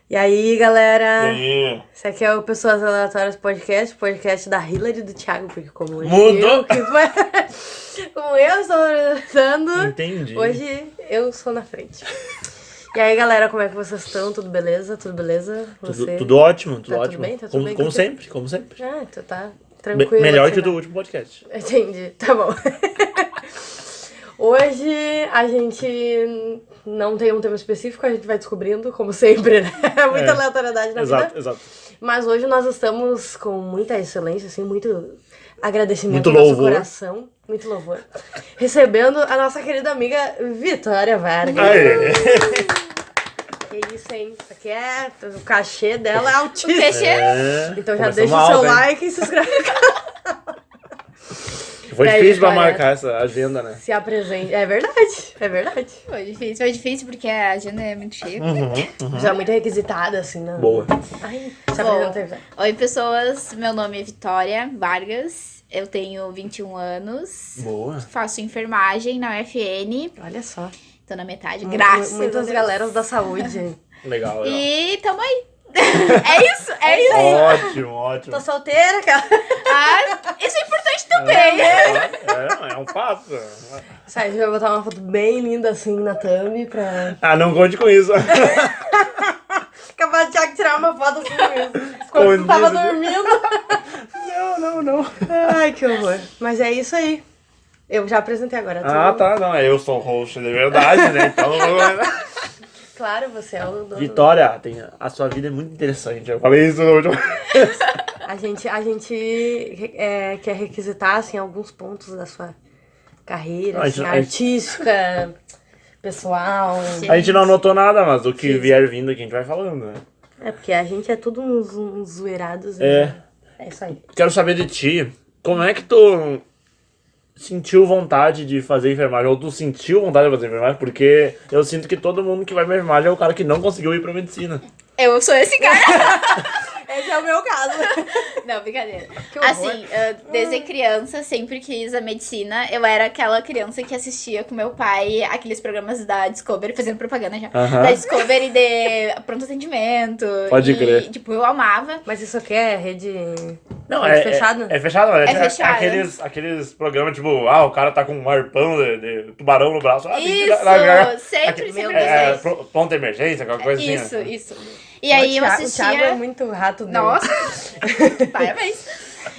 E aí, galera? E aí? Esse aqui é o Pessoas Aleatórias podcast da Hillary e do Thiago, porque como hoje Mudou? como eu estou apresentando, Entendi. hoje eu sou na frente. E aí, galera, como é que vocês estão? Tudo beleza? Tudo beleza? Você? Tudo ótimo, tudo Tá tudo ótimo. bem? Tá tudo bem Como contigo? sempre, como sempre. Ah, então tá tranquilo. Melhor assim, que o do né? último podcast. Entendi, tá bom. Hoje a gente não tem um tema específico, a gente vai descobrindo, como sempre, né? Muita aleatoriedade na vida. Exato. Mas hoje nós estamos com muita excelência, assim, muito agradecimento Muito no nosso louvor. coração, muito louvor. Recebendo a nossa querida amiga Vitória Vargas. Aê. Que isso, hein? Isso aqui é... O cachê dela é altíssimo. Cachê? Então já Começamos deixa o alto, seu hein? like e se inscreve no canal. Foi E aí, difícil pra Vitória? marcar essa agenda, né? Se apresente. É verdade, é verdade. Foi difícil porque a agenda é muito cheia. Já muito requisitada, assim, né? Boa. Ai, se Bom, apresenta aí, Vitória. Oi, pessoas. Meu nome é Vitória Vargas. Eu tenho 21 anos. Boa. Faço enfermagem na UFN. Olha só. Tô na metade, graças a Muitas Deus. galeras da saúde. Legal. E tamo aí. É isso. Ótimo. Tô solteira, cara. Ah, isso é importante também. É um fato. Isso aí, a gente vai botar uma foto bem linda assim na thumb pra... Ah, não conte com isso. Capaz de Thiago tirar uma foto assim mesmo. Quando tu Escondido. tava dormindo. Não. Ai, que horror. Mas é isso aí. Eu já apresentei agora. Ah, tá. Não, eu sou o host de verdade, né? Então... Claro, você é o dono. Vitória, a sua vida é muito interessante. Eu falei isso no último. A gente quer requisitar, assim, alguns pontos da sua carreira, A assim, gente- artística, pessoal. A gente não anotou nada, mas o que Sim. vier vindo aqui a gente vai falando, né? É, porque a gente é tudo uns zoeirados. É. Né? É isso aí. Quero saber de ti, como é que tu sentiu vontade de fazer enfermagem? Ou tu sentiu vontade de fazer enfermagem? Porque eu sinto que todo mundo que vai pra enfermagem é o cara que não conseguiu ir pra medicina. Eu sou esse cara. Esse é o meu caso. Não, brincadeira. Que horror. Assim, desde criança, sempre quis a medicina. Eu era aquela criança que assistia com meu pai aqueles programas da Discovery, fazendo propaganda já. Aham. Da Discovery de pronto atendimento. Pode e, crer. Tipo, eu amava. Mas isso aqui é rede... Não, rede fechada? É fechado, né? É fechado. Aqueles programas, tipo, o cara tá com um arpão de tubarão no braço. Tem que Isso, ir lá. sempre Meu gostei. Ponto de emergência, qualquer coisa assim. né? Isso. E aí eu O assistia... Thiago é muito rato dele. Nossa, parabéns.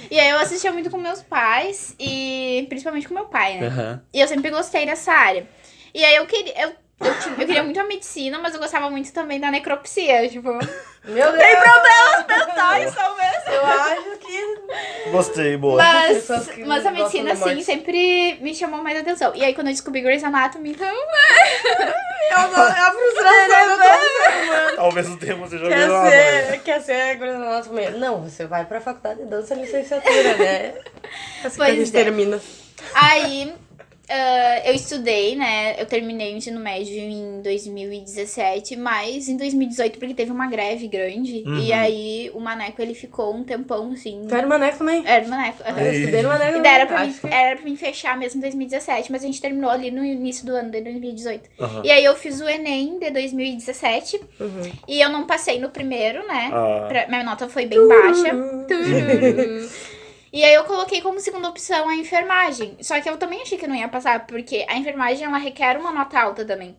E aí eu assistia muito com meus pais e principalmente com meu pai, né? Aham. E eu sempre gostei dessa área. E aí eu queria muito a medicina, mas eu gostava muito também da necropsia, tipo... Meu Deus. Tem problemas mentais, talvez. Eu acho que... Gostei, boa. Pessoas que Mas a gostam medicina, da morte. assim, sempre me chamou mais atenção. E aí quando eu descobri Grey's Anatomy, então... É a frustração do ser humano. Talvez o termo seja melhor. né? Quer ser Grey's Anatomy. Não, você vai pra faculdade de dança licenciatura, né? Assim que a Pois gente é. termina. Aí, eu estudei, né? Eu terminei o ensino médio em 2017, mas em 2018, porque teve uma greve grande. Uhum. E aí, o Maneco, ele ficou um tempão, assim... Tu era maneco também? Era o Maneco. aham. Eu estudei no maneco. E daí era também, acho que- era pra mim fechar mesmo em 2017, mas a gente terminou ali no início do ano de 2018. Aham. E aí, eu fiz o Enem de 2017, Uhum. e eu não passei no primeiro, né? Ah. Minha nota foi bem baixa. Tururu. E aí eu coloquei como segunda opção a enfermagem. Só que eu também achei que eu não ia passar, porque a enfermagem, ela requer uma nota alta também.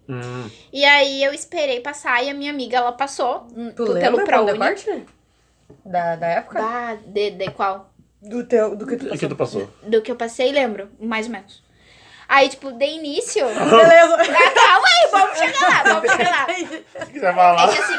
E aí eu esperei passar e a minha amiga, ela passou Tu pelo lembra qual ProUni. corte? Da época? Ah, de qual? Do que tu O passou. que tu passou? Do que eu passei, lembro, mais ou menos. Aí, tipo, de início... Beleza. Calma aí, vamos chegar lá. Se quiser falar. É que assim...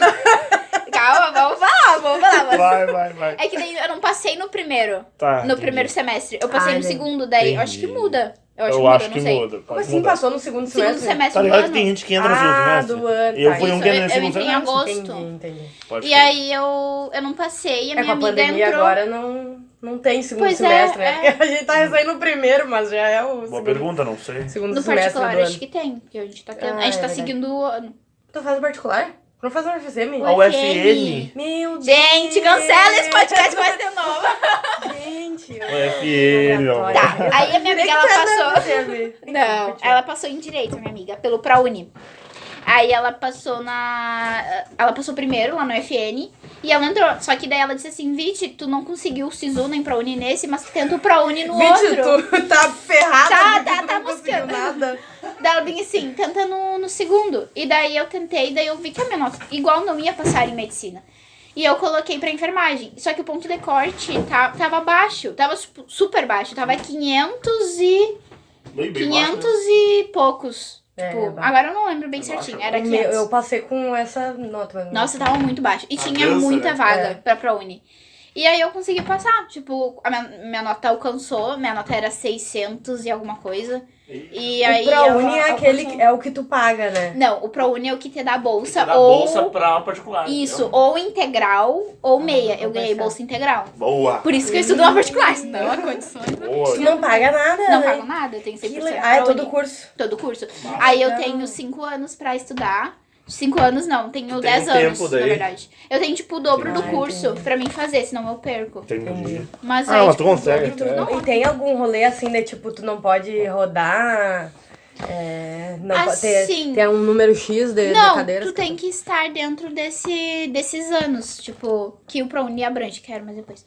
Calma, vamos falar. Vai. É que daí eu não passei no primeiro. Tá, No entendi. primeiro semestre. Eu passei Ah, no entendi. segundo, daí eu acho que Entendi. muda. Eu Eu acho não que sei. muda. Como Pode assim mudar. passou no segundo Segundo semestre? semestre Tá do ligado ano. que tem gente que entra no segundo semestre? do ano. Eu Tá, fui um isso, que entra no eu segundo entrei em semestre. agosto. Entendi. Pode E ser. aí eu não passei e a É, com minha a amiga pandemia entrou. agora não tem segundo Pois é, semestre, né? é. Porque a gente tá recém no primeiro, mas já é o Boa segundo, pergunta, não sei. segundo No semestre particular, do acho ano. que tem. Que a gente tá tendo. Ah, a gente é tá verdade. seguindo o ano. Tu faz o particular? Não faz o UFSM? A UFN. Meu Deus! Gente, cancela esse podcast mais de novo. Gente! UFN, meu amor. Tá, aí a minha amiga, ela passou... UFSM. Não, ela passou em direito, minha amiga, pelo ProUni. Aí ela passou Ela passou primeiro lá no FN e ela entrou. Só que daí ela disse assim, Viti, tu não conseguiu o SISU nem ProUni nesse, mas tu tenta o ProUni no Viti, outro. tu tá ferrada porque tu tá não conseguiu moscando. nada. Daí ela vinha assim, tenta no segundo. E daí eu tentei, daí eu vi que a minha nota igual não ia passar em medicina. E eu coloquei pra enfermagem. Só que o ponto de corte tava baixo. Tava super baixo. Tava 500 e poucos. Tipo, agora eu não lembro bem certinho. Era 500. Eu passei com essa nota. Nossa, tava muito baixo. E tinha muita vaga pra ProUni. E aí eu consegui passar. Tipo, a minha nota alcançou. Minha nota era 600 e alguma coisa. E aí o ProUni é o que tu paga, né? Não, o ProUni é o que te dá a bolsa. Bolsa pra particular. Isso, ou integral ou meia. Eu ganhei bolsa integral. Boa. Por isso que eu estudo na particular, senão a condições. Boa. Tu não paga nada, Não né? pago nada, eu tenho 100% É todo ProUni. curso. Todo curso. Aí eu tenho 5 anos pra estudar. 5 anos não, tenho 10 anos, na verdade. Eu tenho, tipo, o dobro do curso pra mim fazer, senão eu perco. Entendi. Mas Ah, aí, mas tipo, tu consegue. o dobro do E tem algum rolê assim, né? Tipo, tu não pode rodar... não pode ter, Assim, tem um número X de não, cadeiras. tu tem que estar dentro desses anos, tipo, que o ProUni abrange, quero, mas depois.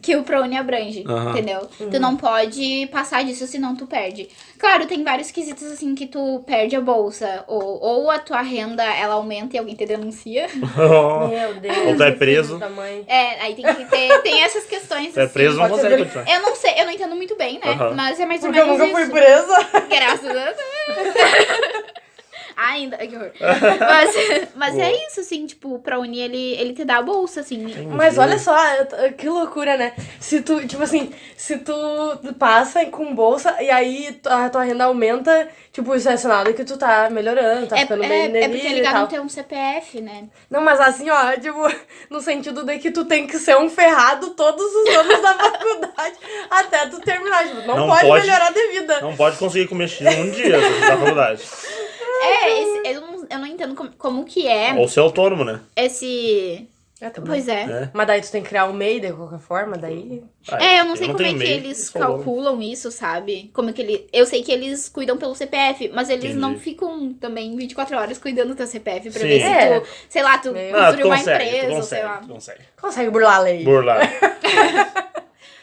Que o ProUni abrange, entendeu? Tu não pode passar disso, senão tu perde. Claro, tem vários quesitos, assim, que tu perde a bolsa, ou a tua renda, ela aumenta e alguém te denuncia. Meu Deus. Ou tu é que preso. filho da mãe. Aí tem que ter, tem essas questões, Tu é assim. preso, não pode consegue ser continuar. Eu não sei, eu não entendo muito bem, né? Mas é mais ou Porque eu menos nunca isso. fui presa. Graças a Deus. Ainda, que horror. Mas é isso, assim, tipo, o ProUni, ele te dá a bolsa, assim. Mas olha só, que loucura, né? Se tu, tipo assim, se tu passa com bolsa e aí a tua renda aumenta, tipo, isso é sinal de que tu tá melhorando, tá ficando bem porque é e legal tal. não ter um CPF, né? Não, mas assim, ó, tipo, no sentido de que tu tem que ser um ferrado todos os anos da faculdade até tu terminar. Tipo, não pode melhorar de vida. Não pode conseguir comer X um dia da faculdade. Eu não entendo como que é Ou ser autônomo, né? esse... Também. Pois é. Mas daí tu tem que criar um MEI de qualquer forma, daí... Eu não sei como é que eles calculam isso, sabe? Como é que eu sei que eles cuidam pelo CPF, mas eles não ficam também 24 horas cuidando do teu CPF pra ver se tu, sei lá, tu construiu uma empresa, ou sei lá. Consegue burlar a lei.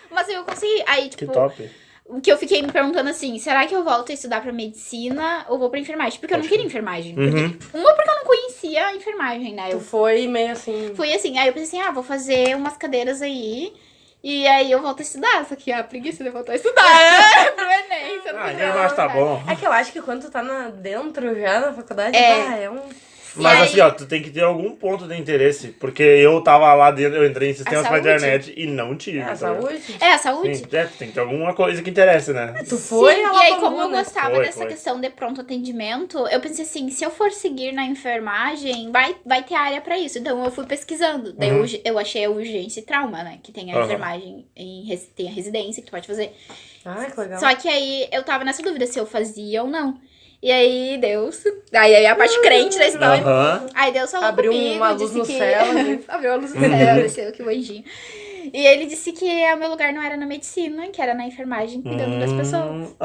Mas eu consegui. Aí, tipo, Que top. o que eu fiquei me perguntando assim, será que eu volto a estudar pra medicina ou vou pra enfermagem? Porque eu não queria enfermagem. Porque eu não conhecia a enfermagem, né? Tu foi meio assim... Fui assim, aí eu pensei assim, vou fazer umas cadeiras aí... E aí eu volto a estudar, só que a preguiça de voltar a estudar pro Enem. Mas tá bom. É que eu acho que quando tu tá dentro já na faculdade, é um... Mas assim, ó, tu tem que ter algum ponto de interesse. Porque eu tava lá dentro, eu entrei em sistemas pra internet e não tive. A saúde? É, a saúde. Sim, tu tem que ter alguma coisa que interesse, né? Tu foi? Sim, e aí como eu gostava dessa Foi. questão de pronto atendimento, eu pensei assim, se eu for seguir na enfermagem, vai ter área pra isso. Então eu fui pesquisando. Daí eu achei a urgência e trauma, né? Que tem a enfermagem, tem a residência que tu pode fazer. Ah, que legal. Só que aí eu tava nessa dúvida se eu fazia ou não. E aí Deus... Aí a parte crente da história. Aí Deus falou abriu comigo, uma luz disse no que... céu. Abriu a luz no céu, desceu que o anjinho. E ele disse que o meu lugar não era na medicina, que era na enfermagem, cuidando das pessoas.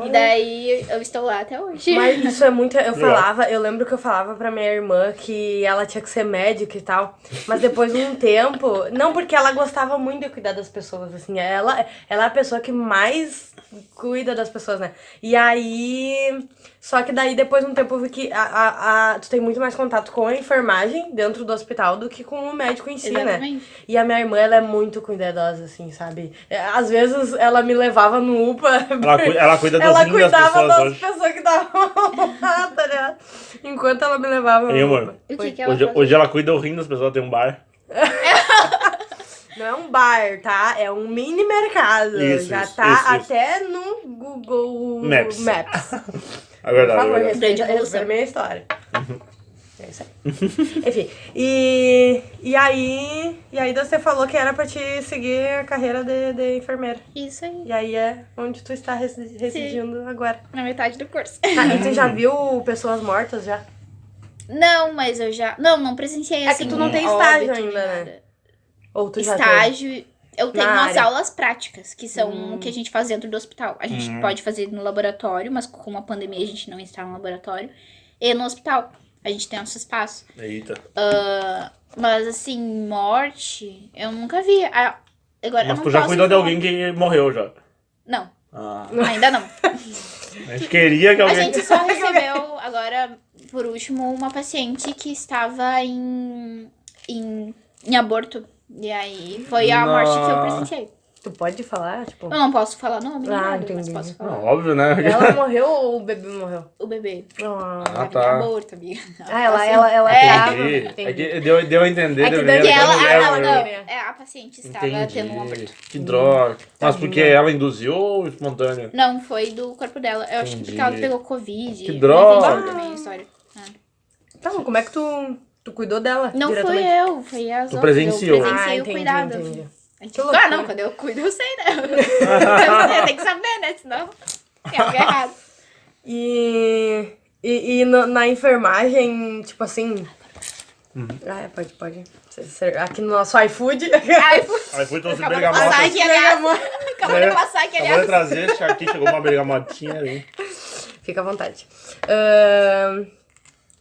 E daí eu estou lá até hoje. Mas isso é muito... Eu lembro que eu falava pra minha irmã que ela tinha que ser médica e tal. Mas depois de um tempo... Não, porque ela gostava muito de cuidar das pessoas, assim. Ela é a pessoa que mais cuida das pessoas, né? E aí... Só que daí, depois de um tempo, eu vi que tu tem muito mais contato com a enfermagem dentro do hospital do que com o médico em si, Exatamente. né? E a minha irmã, ela é muito cuidadosa, assim, sabe? Às vezes, ela me levava no UPA... Ela cuida das Ela das cuidava pessoas das hoje. pessoas que estavam lá, tá ligado? Enquanto ela me levava Ei, no amor. UPA. O que ela Hoje ela cuida do rim das pessoas, tem um bar. Não é um bar, tá? É um mini mercado. Isso, tá isso. até no Google Maps. É Por verdade, favor, é verdade. respeita a minha história. É isso aí. Enfim, e aí você falou que era pra te seguir a carreira de enfermeira. Isso aí. E aí é onde tu está residindo agora. Na metade do curso. E tu já viu pessoas mortas já? Não, mas eu já... Não presenciei assim. É que tu não tem estágio óbito, ainda, nem né? nada. Ou tu já tem? Estágio... Eu tenho Na as área. aulas práticas, que são o que a gente faz dentro do hospital. A gente pode fazer no laboratório, mas com a pandemia a gente não está no laboratório. e no hospital. A gente tem nosso espaço. Eita. Mas assim, morte, eu nunca vi. Agora, eu Mas não tu já posso cuidou de falar. alguém que morreu já? Não, Ah, ainda não. a gente queria que A alguém... gente só recebeu, agora, por último, uma paciente que estava em aborto. E aí foi a morte que eu presenciei. Tu pode falar, tipo... Eu não posso falar nome, nem Ah, nada, mas entendi. posso falar. Não, óbvio, né? Ela morreu ou o bebê morreu? O bebê. Ah, Ah, Tava tá. em aborto, amiga. ela tava... Entendi. É Entendi. que deu a entender. É que deu daí a entender ela, que ela, morreu. não, a paciente estava Entendi. tendo um aborto. Que droga. Mas porque ela induziu ou espontâneo? Não, foi do corpo dela. Eu acho que Entendi. porque ela pegou Covid. Que não droga. entendi também a história. Tá, mas como é que tu cuidou dela Não fui diretamente? eu, foi as Tu outras. presenciou. Eu presenciei o entendi, cuidado. entendi. Tipo, loucura. não, quando eu cuido eu sei, né? Tem que saber, né? Senão tem algo errado. E na enfermagem, tipo assim... pode. Aqui no nosso iFood... Aí fui. Aí foi trouxe Acabou de bergamota. passar aqui, aliás. Acabou de É, passar aqui, Acabou de aliás. trazer, aqui chegou uma bergamotinha ali. Fica à vontade.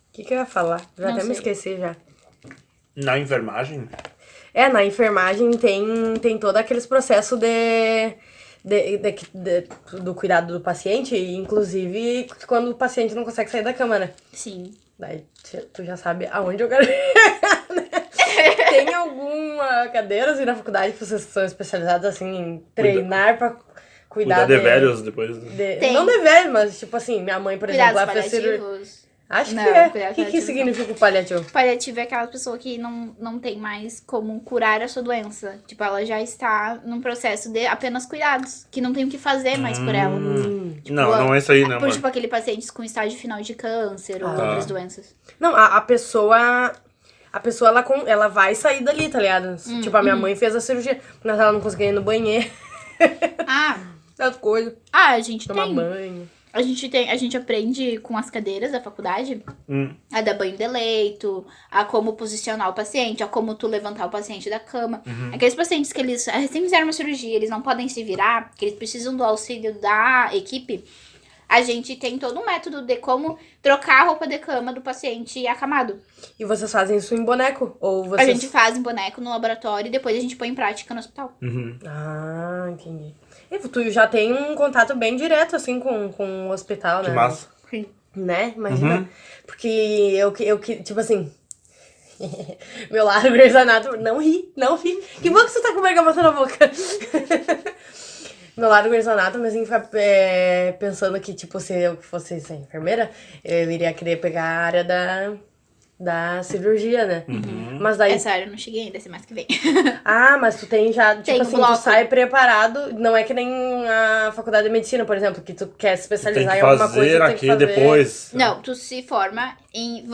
O que eu ia falar? Já Não até me sei. esqueci já. Na enfermagem? Na enfermagem tem todo aqueles processos do cuidado do paciente, inclusive quando o paciente não consegue sair da cama, né? Sim. Daí tu já sabe aonde eu quero chegar, né? Tem alguma cadeira assim na faculdade que vocês são especializados assim em treinar pra cuidar Cuidar de velhos depois. Tem. Não de velhos, mas tipo assim, minha mãe, por Cuidados exemplo, ela fez cirurgia. paliativos. Acho Não, que é. cuidados O que paliativos significa o paliativo? Paliativo é aquela pessoa que não tem mais como curar a sua doença. Tipo, ela já está num processo de apenas cuidados, que não tem o que fazer mais por ela. Tipo, Não é isso aí, né, por, mano? tipo, aquele paciente com estágio final de câncer ou outras doenças. Não, a pessoa ela vai sair dali, tá ligado? Tipo, a minha mãe fez a cirurgia, mas ela não conseguia ir no banheiro, Ah, essas coisas, a gente tomar tem. banho. A gente aprende com as cadeiras da faculdade a dar banho de leito, a como posicionar o paciente, a como tu levantar o paciente da cama. Aqueles pacientes que eles recém fizeram uma cirurgia, eles não podem se virar, que eles precisam do auxílio da equipe, a gente tem todo um método de como trocar a roupa de cama do paciente acamado. E vocês fazem isso em boneco? Ou A vocês... gente faz em boneco no laboratório e depois a gente põe em prática no hospital. Ah, entendi. E tu já tem um contato bem direto, assim, com o hospital, né? Que massa. Sim. Né? Imagina. Porque eu tipo assim... Meu lado Grey's Anatomy... Não ri. Que bom que você tá com bergamota na boca. Meu lado Grey's Anatomy, assim, pensando que, tipo, se eu fosse ser enfermeira, eu iria querer pegar a área da cirurgia, né? Mas daí... Essa área eu não cheguei ainda, semana que vem. Ah, mas tu tem já, tipo Tem assim, bloco. tu sai preparado, não é que nem a faculdade de medicina, por exemplo, que tu quer se Tem especializar que em alguma coisa, fazer tu tem aqui que fazer... depois. Não, tu se forma em...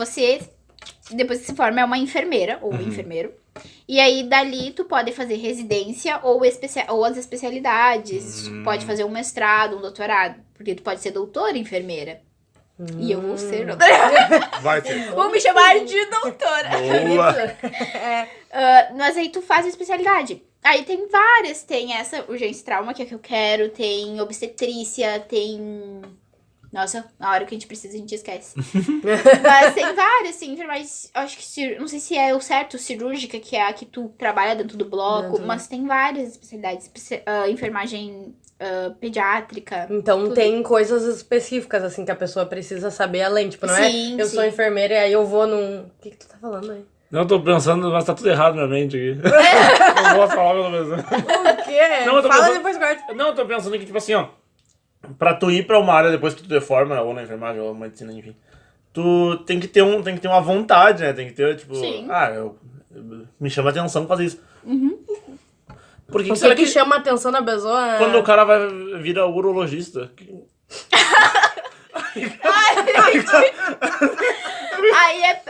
Depois que se forma, é uma enfermeira ou enfermeiro. E aí, dali, tu pode fazer residência ou as especialidades. Tu pode fazer um mestrado, um doutorado. Porque tu pode ser doutora enfermeira. E eu vou ser doutora. Vai ter. Vou me chamar de doutora. Boa. Mas aí tu faz a especialidade. Aí tem várias. Tem essa urgência e trauma, que é a que eu quero. Tem obstetrícia, tem... Nossa, na hora que a gente precisa, a gente esquece. Mas tem várias, assim, mas acho que, não sei se é o certo, cirúrgica, que é a que tu trabalha dentro do bloco, mas tem várias especialidades, enfermagem pediátrica. Então tudo. tem coisas específicas, assim, que a pessoa precisa saber além, tipo, não Sim, é? Eu sou sim. enfermeira e aí eu vou num... O que tu tá falando aí? Não, tô pensando, mas tá tudo errado na minha mente aqui. Não vou falar o que eu tô pensando. O quê? Não, eu tô Fala pensando- depois, corta. Não, eu tô pensando que, tipo assim, ó. Pra tu ir pra uma área depois que tu deforma, ou na enfermagem, ou na medicina, enfim. Tu tem que ter uma vontade, né? Tem que ter, tipo... Sim. Me chama a atenção fazer isso. Por que O será que que chama a atenção da pessoa? quando o cara vai virar urologista?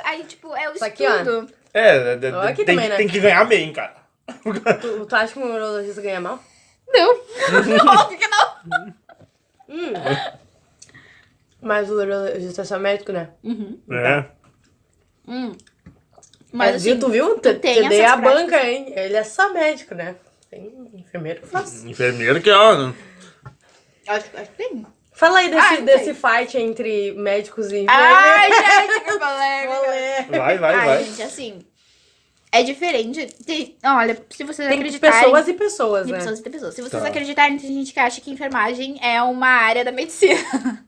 Aí, tipo, é o Isso aqui, ó. estudo. Aqui Tem, também, né? tem que ganhar bem, cara. Tu acha que um urologista ganha mal? Não. Óbvio que não. Mas o urologista é só médico, né? É. Mas assim, tu viu? tu tem Te dei essas a práticas. banca, hein? Ele é só médico, né? Tem enfermeiro que faz. Enfermeiro que, ó. Acho que tem. Fala aí não desse fight entre médicos e enfermeiros. Ai, gente, que polêmica. Vai. Gente, assim, é diferente. Olha, se vocês Tem acreditarem... pessoas e pessoas, Tem né? pessoas e tem pessoas. Se vocês Tá. acreditarem, tem gente que acha que enfermagem é uma área da medicina.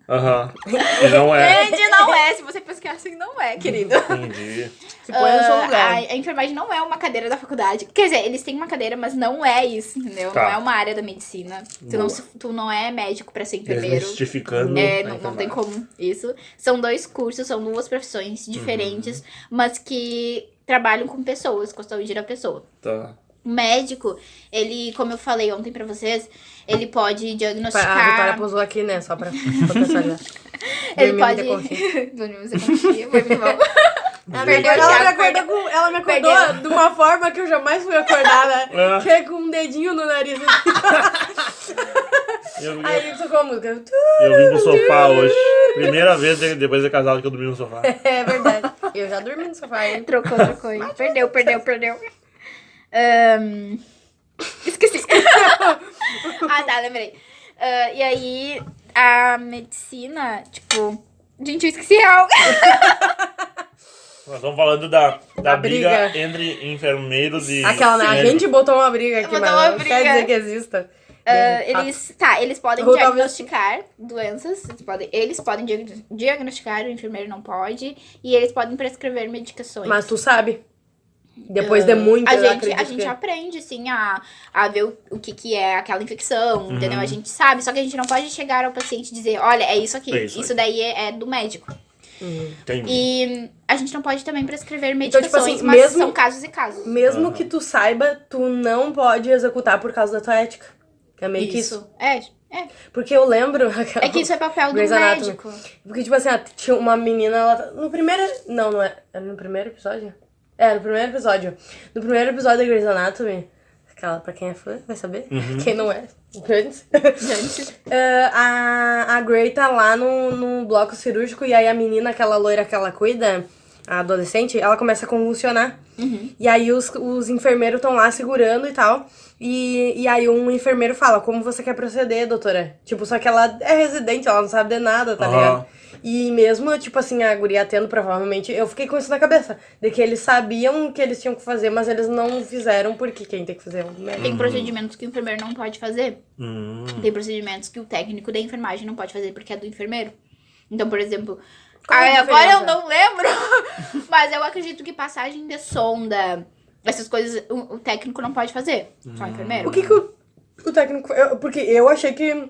Aham. E não é. Gente, não é. Se você pesquisar assim, não é, querido. Entendi. Se põe no seu lugar. A enfermagem não é uma cadeira da faculdade. Quer dizer, eles têm uma cadeira, mas não é isso, entendeu? Tá. Não é uma área da medicina. Tu não é médico pra ser enfermeiro. Desmistificando. Não tem como isso. São 2 cursos, são 2 profissões diferentes, mas que trabalham com pessoas, com a saúde da pessoa. Tá. O médico, ele, como eu falei ontem pra vocês, ele pode A diagnosticar... Vitória posou aqui, né? Só pra pensar já. Ele Dormindo pode... de consciência. Dormindo de consciência, foi muito bom. Ela me acordou Perdeu. de uma forma que eu jamais fui acordada. É. Que é com um dedinho no nariz. Aí tocou a música. Eu vim pro sofá hoje. Primeira vez depois de casado que eu dormi no sofá. É verdade. Eu já dormi no sofá, hein? Trocou. Perdeu. Esqueci. Tá, lembrei. E aí, a medicina, tipo... Gente, eu esqueci real. Nós estamos falando da Da briga briga. entre enfermeiros e... Aquela, né? A médicos. gente botou uma briga aqui, Botou mas uma não quer briga. dizer que exista. Eles podem Ou talvez- diagnosticar doenças. Eles podem diagnosticar, o enfermeiro não pode. E eles podem prescrever medicações. Mas tu sabe. Depois de muito, A eu gente acredito que... aprende, assim, a ver o que é aquela infecção, entendeu? A gente sabe, só que a gente não pode chegar ao paciente e dizer, olha, é isso aqui. É isso Isso daí é do médico. Entendi. E a gente não pode também prescrever Então, tipo medicações, assim, mas mesmo- são casos e casos. Mesmo que tu saiba, tu não pode executar por causa da tua ética. É meio que isso. É. Porque eu lembro... É que isso é papel do Grey's Anatomy. médico. Porque, tipo assim, tinha uma menina, ela... No primeiro... Não é. Era no primeiro episódio? É, no primeiro episódio. No primeiro episódio da Grey's Anatomy, aquela, pra quem é fã, vai saber. Quem não é. Antes. Gente. A Grey tá lá no bloco cirúrgico e aí a menina, aquela loira que ela cuida, a adolescente, ela começa a convulsionar. E aí os enfermeiros estão lá segurando e tal. E aí um enfermeiro fala, como você quer proceder, doutora? Tipo, só que ela é residente, ela não sabe de nada, tá ligado? E mesmo, tipo assim, a guria tendo, provavelmente, eu fiquei com isso na cabeça. De que eles sabiam o que eles tinham que fazer, mas eles não fizeram, porque quem tem que fazer é o médico. Tem procedimentos que o enfermeiro não pode fazer. Tem procedimentos que o técnico da enfermagem não pode fazer porque é do enfermeiro. Então, por exemplo... Qual é a agora eu diferença? não lembro, mas eu acredito que passagem de sonda, essas coisas, o técnico não pode fazer, só o enfermeiro. O que o técnico... porque eu achei que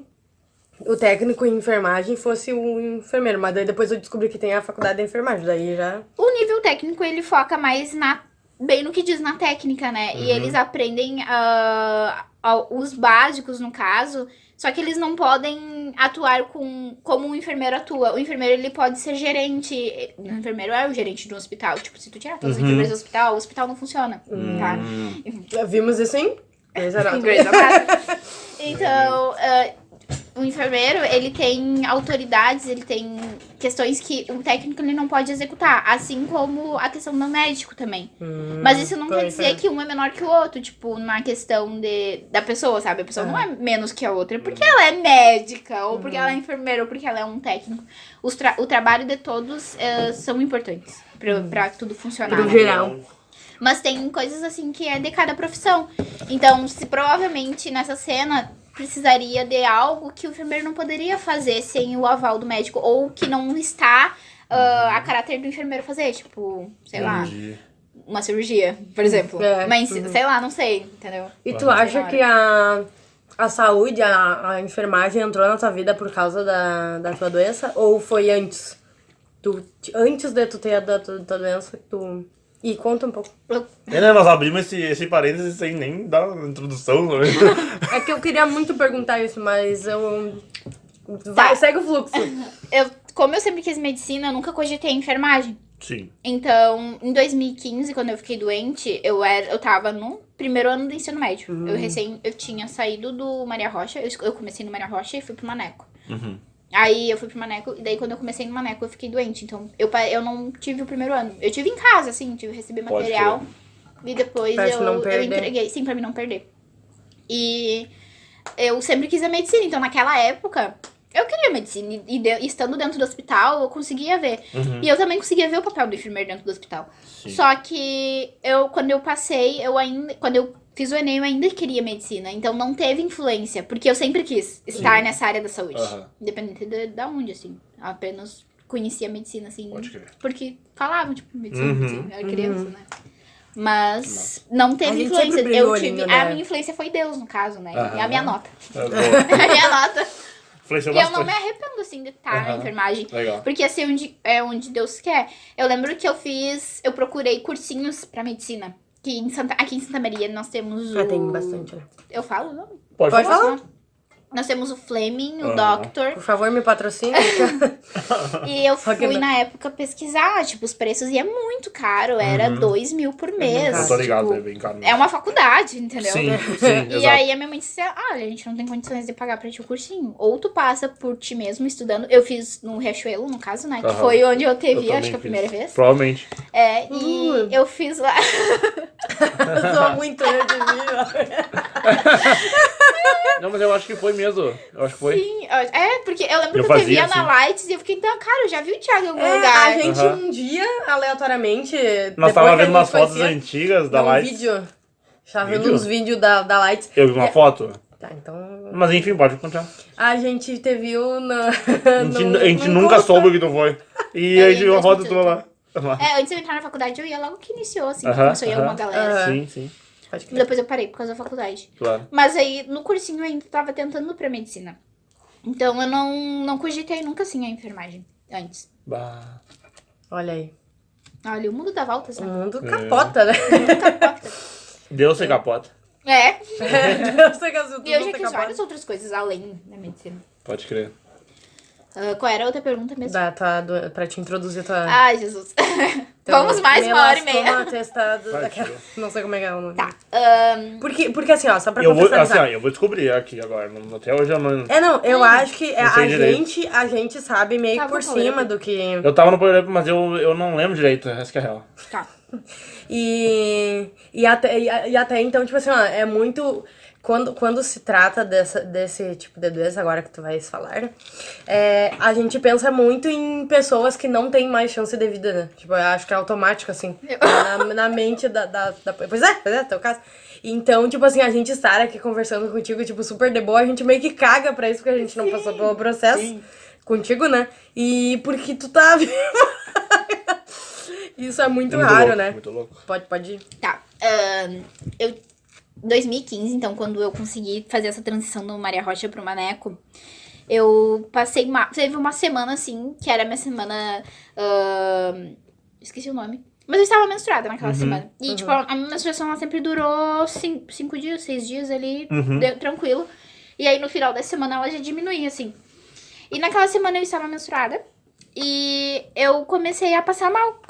o técnico em enfermagem fosse o enfermeiro, mas daí depois eu descobri que tem a faculdade de enfermagem, daí já... O nível técnico, ele foca mais bem no que diz na técnica, né? E eles aprendem os básicos, no caso, só que eles não podem atuar como um enfermeiro atua. O enfermeiro, ele pode ser gerente. O enfermeiro é o gerente de um hospital. Tipo, se tu tirar todos os enfermeiros do hospital, o hospital não funciona, tá? Já vimos isso em Grey's Anatomy. Grey's Anatomy. Então, o enfermeiro, ele tem autoridades, ele tem questões que o técnico ele não pode executar, assim como a questão do médico também. Mas isso não quer dizer que um é menor que o outro, tipo, na questão da pessoa, sabe? A pessoa não é menos que a outra porque ela é médica, ou porque ela é enfermeira, ou porque ela é um técnico. O trabalho de todos são importantes pra tudo funcionar. Pro né? geral. Mas tem coisas assim que é de cada profissão. Então, se provavelmente nessa cena precisaria de algo que o enfermeiro não poderia fazer sem o aval do médico, ou que não está a caráter do enfermeiro fazer, tipo, sei lá, uma cirurgia, por exemplo. Mas, sei lá, não sei, entendeu? E tu acha que a saúde, a enfermagem entrou na tua vida por causa da tua doença? Ou foi antes? Antes de tu ter a tua doença, tu... E conta um pouco. Nós abrimos esse parênteses sem nem dar introdução, né? É que eu queria muito perguntar isso, mas eu... Tá. Segue o fluxo. Como eu sempre quis medicina, eu nunca cogitei enfermagem. Sim. Então, em 2015, quando eu fiquei doente, eu tava no primeiro ano do ensino médio. Eu tinha saído do Maria Rocha, eu comecei no Maria Rocha e fui pro Maneco. Aí eu fui pro Maneco, e daí quando eu comecei no Maneco eu fiquei doente. Então eu não tive o primeiro ano. Eu tive em casa, assim, recebi material. E depois eu entreguei, sim, pra mim não perder. E eu sempre quis a medicina, então naquela época Eu queria medicina e estando dentro do hospital, eu conseguia ver. E eu também conseguia ver o papel do enfermeiro dentro do hospital. Sim. Só que quando eu passei, quando eu fiz o Enem, eu ainda queria medicina. Então não teve influência, porque eu sempre quis estar nessa área da saúde. Independente da onde, assim. Apenas conhecia a medicina, assim. Pode crer. Porque falavam, tipo, medicina, medicina. Eu era criança, né? Mas não teve influência. A minha influência foi Deus, no caso, né? E a minha nota. A minha nota. Influenciou E eu bastante. não me arrependo, assim, de estar na enfermagem. Legal. Porque assim, onde Deus quer. Eu lembro que eu procurei cursinhos pra medicina. Que aqui em Santa Maria nós temos o... tem bastante, né? Eu falo o nome? Pode falar. Nós temos o Fleming, o Doctor. Por favor, me patrocine. E eu fui, na época, pesquisar, tipo, os preços. E é muito caro. Era 2 mil por mês. Eu tô ligado, tipo, é bem caro. É uma faculdade, entendeu? Sim, E exato. aí a minha mãe disse, olha, a gente não tem condições de pagar pra ti o cursinho. Ou tu passa por ti mesmo estudando. Eu fiz no Riachuelo, no caso, né? Que foi onde eu te vi, acho que a primeira vez. Provavelmente. E eu fiz lá. Eu sou muito Não, mas eu acho que foi mesmo. Eu acho que foi. Sim, porque eu lembro Eu que eu te via fazia, na assim. Lights e eu fiquei, então, cara, eu já vi o Thiago em algum lugar. A gente um dia, aleatoriamente... Nós depois tava que a vendo gente umas fotos conhecia, antigas da um Lights. vídeo. Tava vendo Vídeo? uns vídeos da Lights. Eu vi uma foto. Tá, então... Mas enfim, pode contar. A gente te viu na... A gente nunca soube o que tu foi. E aí a gente viu uma foto tua lá. Antes de eu entrar na faculdade, eu ia logo que iniciou, assim, Aham, começou a ir uma galera. Sim, sim. Pode crer. Depois eu parei por causa da faculdade. Claro. Mas aí, no cursinho, eu ainda tava tentando pra medicina. Então, eu não cogitei nunca, assim, a enfermagem antes. Bah. Olha aí. Olha, o mundo dá voltas, O né? mundo capota, né? Deus se capota. Eu sei que as E eu já fiz várias outras coisas além da medicina. Pode crer. Qual era a outra pergunta mesmo? Pra te introduzir tua... Ai, Jesus. Vamos mais uma hora e meia. Testado Vai, daquela... tira. Não sei como é que é o nome. Tá. Porque assim, ó, só pra Eu vou, assim, contextualizar. ó, eu vou descobrir aqui agora. Até hoje eu não. Eu acho que Não sei direito. a gente sabe meio Tá, que por vou falar cima depois. do que... Eu tava no Power Up, mas eu não lembro direito. Essa que é a real. Tá. E até então, tipo assim, ó, é muito... Quando se trata desse tipo de doença, agora que tu vais falar, a gente pensa muito em pessoas que não têm mais chance de vida, né? Tipo, eu acho que é automático, assim, na mente da... Pois é, teu caso. Então, tipo assim, a gente estar aqui conversando contigo, tipo, super de boa, a gente meio que caga pra isso, porque a gente não passou pelo processo contigo, né? E porque tu tá vivo. Isso é muito raro, louco, né? Muito louco. Pode ir. Tá. Em 2015, então, quando eu consegui fazer essa transição do Maria Rocha pro Maneco, eu passei teve uma semana, assim, que era a minha semana... esqueci o nome. Mas eu estava menstruada naquela semana. E, tipo, a minha menstruação, ela sempre durou 5 dias, 6 dias ali, tranquilo. E aí, no final da semana, ela já diminuía, assim. E naquela semana eu estava menstruada. E eu comecei a passar mal.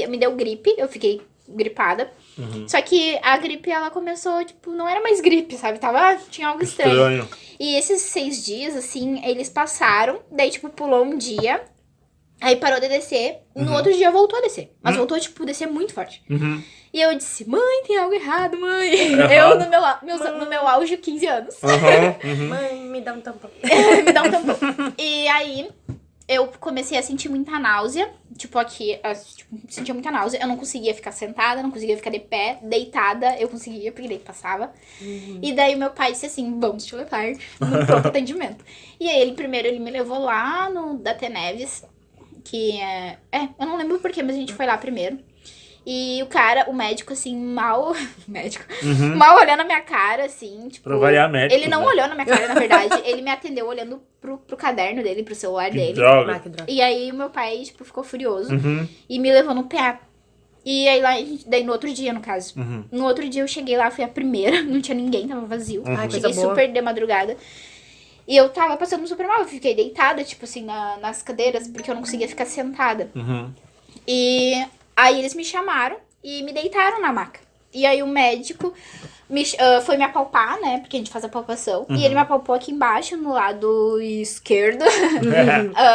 Me deu gripe, eu fiquei gripada. Só que a gripe, ela começou, tipo, não era mais gripe, sabe? Tinha algo estranho. E esses 6 dias, assim, eles passaram. Daí, tipo, pulou um dia. Aí parou de descer. No outro dia voltou a descer. Mas voltou, tipo, descer muito forte. E eu disse, mãe, tem algo errado, mãe. Eu, no meu auge, 15 anos. Mãe, me dá um tampão. Me dá um tampão. E aí... eu comecei a sentir muita náusea. Tipo, aqui, sentia muita náusea. Eu não conseguia ficar sentada, não conseguia ficar de pé. Deitada, eu conseguia, porque daí passava. E daí, meu pai disse assim, vamos te levar no pronto atendimento. E aí, ele me levou lá no Date Neves, que eu não lembro porquê, mas a gente foi lá primeiro. E o médico, assim, mal olhando a minha cara, assim, tipo... Pra variar médico, ele não né? olhou na minha cara, na verdade. Ele me atendeu olhando pro caderno dele, pro celular dele. Droga. Que droga. E aí, o meu pai, tipo, ficou furioso. E me levou no PA. E aí, daí no outro dia, no caso. No outro dia, eu cheguei lá, fui a primeira. Não tinha ninguém, tava vazio. Ai, Cheguei coisa boa. super de madrugada. E eu tava passando super mal. Eu fiquei deitada, tipo assim, nas cadeiras, porque eu não conseguia ficar sentada. E... aí eles me chamaram e me deitaram na maca. E aí o médico foi me apalpar, né? Porque a gente faz a palpação. E ele me apalpou aqui embaixo, no lado esquerdo.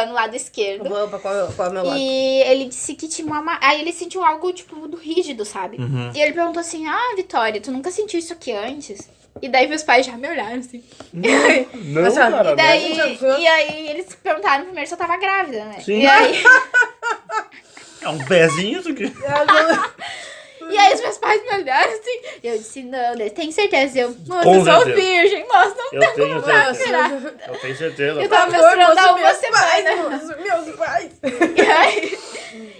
No lado esquerdo. Qual é o meu lado? E ele disse que tinha uma... Aí ele sentiu algo, tipo, do rígido, sabe? E ele perguntou assim, Vitória, tu nunca sentiu isso aqui antes? E daí meus pais já me olharam, assim. Não, Mas, cara. E aí eles perguntaram primeiro se eu tava grávida, né? Sim. E aí... É um pezinho isso aqui. E aí os meus pais me olharam assim, e eu disse, não, né? Tem certeza? Eu, moça, Com eu sou certeza. virgem, moça, não Eu tenho certeza. será? Eu tenho certeza. Eu tava menstruando há uma semana. Meus pais.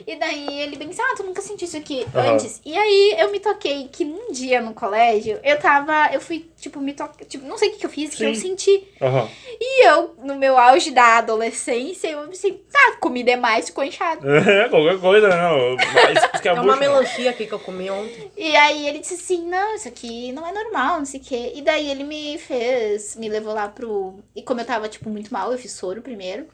E daí ele bem disse, tu nunca sentiu isso aqui antes? E aí eu me toquei que um dia no colégio, eu fui, tipo, me toquei, tipo, não sei o que eu fiz, que eu senti. E eu, no meu auge da adolescência, eu pensei, comi demais, ficou inchado. Qualquer coisa, não. Mas, É uma melancia aqui que eu comi ontem. E aí ele disse assim, não, isso aqui não é normal, não sei o quê. E daí ele me levou lá e como eu tava, tipo, muito mal, eu fiz soro primeiro.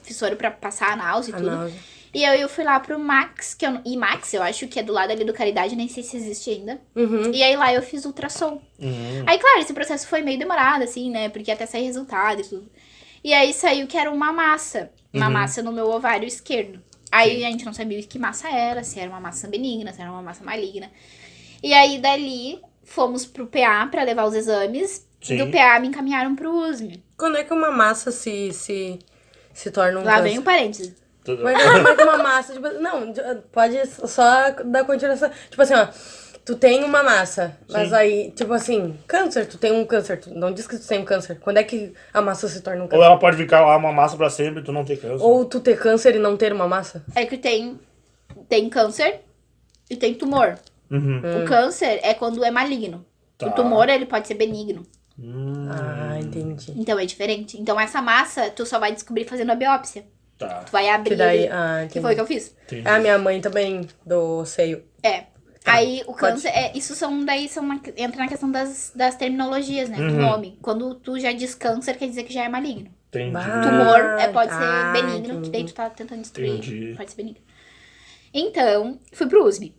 Fiz soro pra passar a náusea e tudo. E aí eu fui lá pro Max, e Max, eu acho que é do lado ali do Caridade, nem sei se existe ainda. E aí lá eu fiz ultrassom. Aí, claro, esse processo foi meio demorado, assim, né, porque até sair resultado e tudo. E aí saiu que era uma massa no meu ovário esquerdo. Aí a gente não sabia que massa era, se era uma massa benigna, se era uma massa maligna. E aí dali fomos pro PA pra levar os exames. Sim. Do PA me encaminharam pro USM. Quando é que uma massa se torna um Lá vem o parênteses. Mas como é que uma massa, tipo, não, pode só dar continuação. Tipo assim, tu tem uma massa, mas aí, tipo assim, câncer, tu tem um câncer, tu não diz que tu tem um câncer. Quando é que a massa se torna um câncer? Ou ela pode ficar lá uma massa pra sempre e tu não ter câncer. Ou tu ter câncer e não ter uma massa? É que tem câncer e tem tumor. O câncer é quando é maligno. Tá. O tumor, ele pode ser benigno. Entendi. Então é diferente. Então essa massa, tu só vai descobrir fazendo a biópsia. Tá. Tu vai abrir, Que daí, que foi o que eu fiz. Entendi. A minha mãe também, do seio. Aí o câncer, entra na questão das terminologias, né? Do nome. Quando tu já diz câncer, quer dizer que já é maligno. Entendi. Tumor pode ser benigno, que daí tu tá tentando destruir. Entendi. Pode ser benigno. Então, fui pro USP.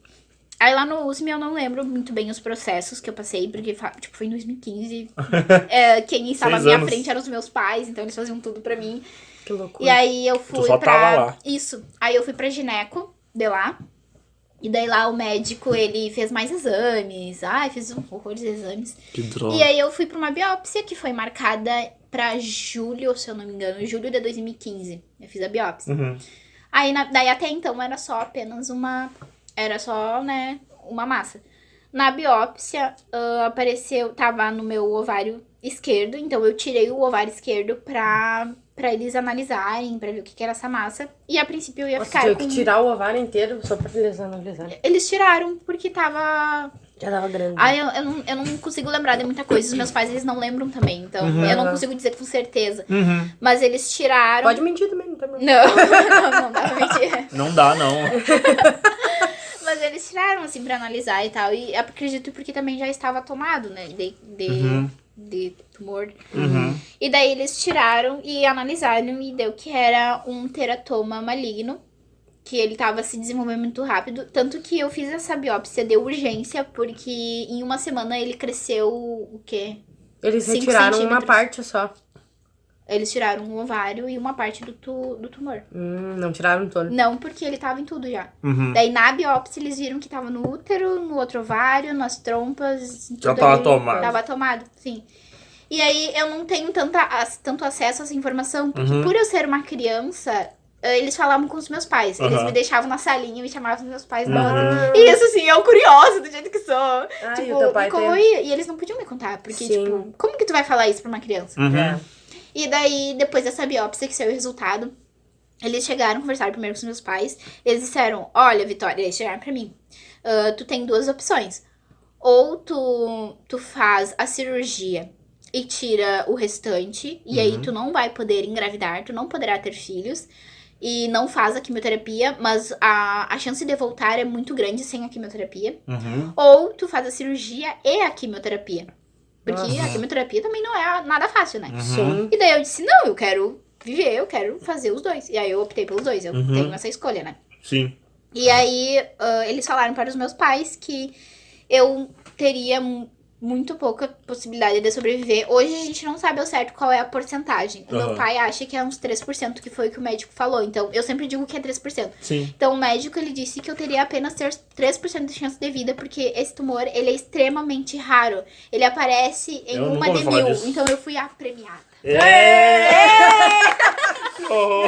Aí lá no USP eu não lembro muito bem os processos que eu passei, porque tipo, foi em 2015. Quem estava à 6 minha anos. frente eram os meus pais, então eles faziam tudo pra mim. Que loucura. E aí eu fui só tava lá. Isso. Aí eu fui pra gineco de lá. E daí lá o médico, ele fez mais exames. Fez um horror de exames. Que droga. E aí eu fui pra uma biópsia que foi marcada pra julho, se eu não me engano, julho de 2015. Eu fiz a biópsia. Aí daí até então era só apenas uma... Era só, né, uma massa. Na biópsia, apareceu... Tava no meu ovário esquerdo. Então eu tirei o ovário esquerdo pra eles analisarem, pra ver o que era essa massa. E a princípio eu ia ficar Tinha que tirar o ovário inteiro só pra eles analisarem. Eles tiraram porque tava... Já tava grande. Eu não consigo lembrar de muita coisa. Os meus pais, eles não lembram também. Então, eu não consigo dizer com certeza. Mas eles tiraram... Pode mentir também, não tem problema. Não dá pra mentir. Não dá, não. Mas eles tiraram, assim, pra analisar e tal. E acredito porque também já estava tomado, né? De tumor. E daí eles tiraram e analisaram e deu que era um teratoma maligno. Que ele tava se desenvolvendo muito rápido. Tanto que eu fiz essa biópsia de urgência, porque em uma semana ele cresceu o quê? Eles 5 retiraram uma centímetros. parte só. Eles tiraram um ovário e uma parte do tumor. Não tiraram todo. Não, porque ele tava em tudo já. Daí na biópsia eles viram que tava no útero, no outro ovário, nas trompas. Já tudo tava ali. tomado. Tava tomado, sim. E aí eu não tenho tanto acesso a essa informação, porque por eu ser uma criança, eles falavam com os meus pais. Eles me deixavam na salinha e me chamavam os meus pais na outra. E isso, assim, eu curiosa do jeito que sou. E o teu pai e eles não podiam me contar, porque, tipo, como que tu vai falar isso pra uma criança? E daí, depois dessa biópsia que saiu o resultado, eles chegaram, conversaram primeiro com os meus pais. Eles disseram, olha, Vitória, eles chegaram pra mim. Tu tem 2 opções. Ou tu faz a cirurgia e tira o restante, e aí tu não vai poder engravidar, tu não poderá ter filhos, e não faz a quimioterapia, mas a chance de voltar é muito grande sem a quimioterapia. Ou tu faz a cirurgia e a quimioterapia. Porque a quimioterapia também não é nada fácil, né? Sim. E daí eu disse, não, eu quero viver, eu quero fazer os 2. E aí eu optei pelos 2, eu tenho essa escolha, né? Sim. E aí eles falaram para os meus pais que eu teria muito pouca possibilidade de sobreviver. Hoje a gente não sabe ao certo qual é a porcentagem. O meu pai acha que é uns 3%, que foi o que o médico falou. Então, eu sempre digo que é 3%. Sim. Então, o médico, ele disse que eu teria apenas 3% de chance de vida, porque esse tumor, ele é extremamente raro. Ele aparece em Eu uma nunca de ouvi falar 1000. disso. Então, eu fui a premiada. Oh.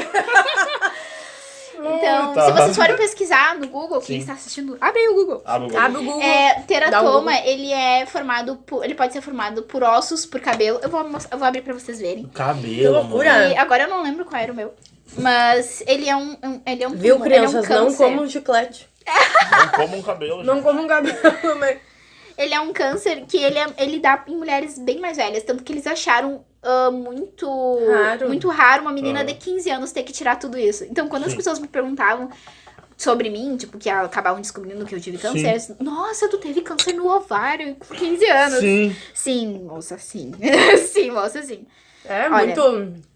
Então, Tá. se vocês forem pesquisar no Google, quem Sim. está assistindo, abre aí o Google. Abre o Abre o Google. Teratoma, ele é formado por... Ele pode ser formado por ossos, por cabelo. Eu vou abrir pra vocês verem. Cabelo, Que loucura. mano. E agora eu não lembro qual era o meu. Mas ele é um Viu, tumor, crianças? ele é um Não câncer. comam chiclete. Não como um cabelo. Não comam cabelo também. Ele é um câncer que ele dá em mulheres bem mais velhas. Tanto que eles acharam muito raro uma menina de 15 anos ter que tirar tudo isso. Então, quando as pessoas me perguntavam sobre mim, tipo, que acabavam descobrindo que eu tive câncer, assim, nossa, tu teve câncer no ovário com 15 anos. Sim. Sim, moça, sim. Sim, moça, sim. É, Olha, muito...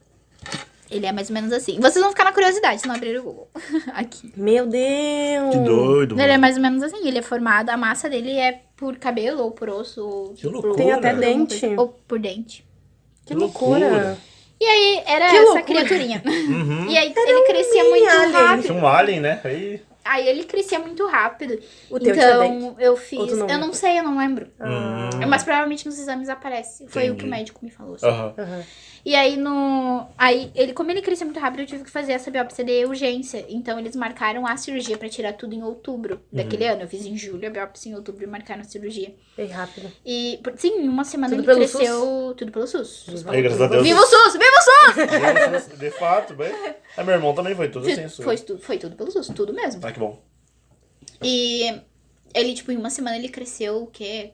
Ele é mais ou menos assim. Vocês vão ficar na curiosidade se não abrir o Google. Aqui. Meu Deus. Que doido, Ele é mano. mais ou menos assim. Ele é formado, a massa dele é por cabelo ou por osso. Ou Que loucura. Tem até por alguma dente. coisa, ou por dente. Que loucura. E aí, era Que essa loucura. criaturinha. Uhum. E aí, ele crescia muito alien. rápido. Tinha um alien, né? Aí... Ele crescia muito rápido. O teu tinha dente? Então, eu fiz... Ou tu não Eu não sei, eu não lembro. Mas provavelmente nos exames aparece. Foi o que o Entendi. médico me falou. Assim. Aham. E aí, como ele crescia muito rápido, eu tive que fazer essa biópsia de urgência. Então, eles marcaram a cirurgia pra tirar tudo em outubro daquele ano. Eu fiz em julho a biópsia em outubro e marcaram a cirurgia. Bem rápido. E, sim, em uma semana Tudo ele pelo cresceu... Tudo pelo SUS. Aí, graças a Deus. Viva o SUS! Viva o SUS! De fato, bem. Meu irmão também foi tudo assim. Foi tudo pelo SUS, tudo mesmo. Ah, que bom. E ele, tipo, em uma semana ele cresceu, o quê?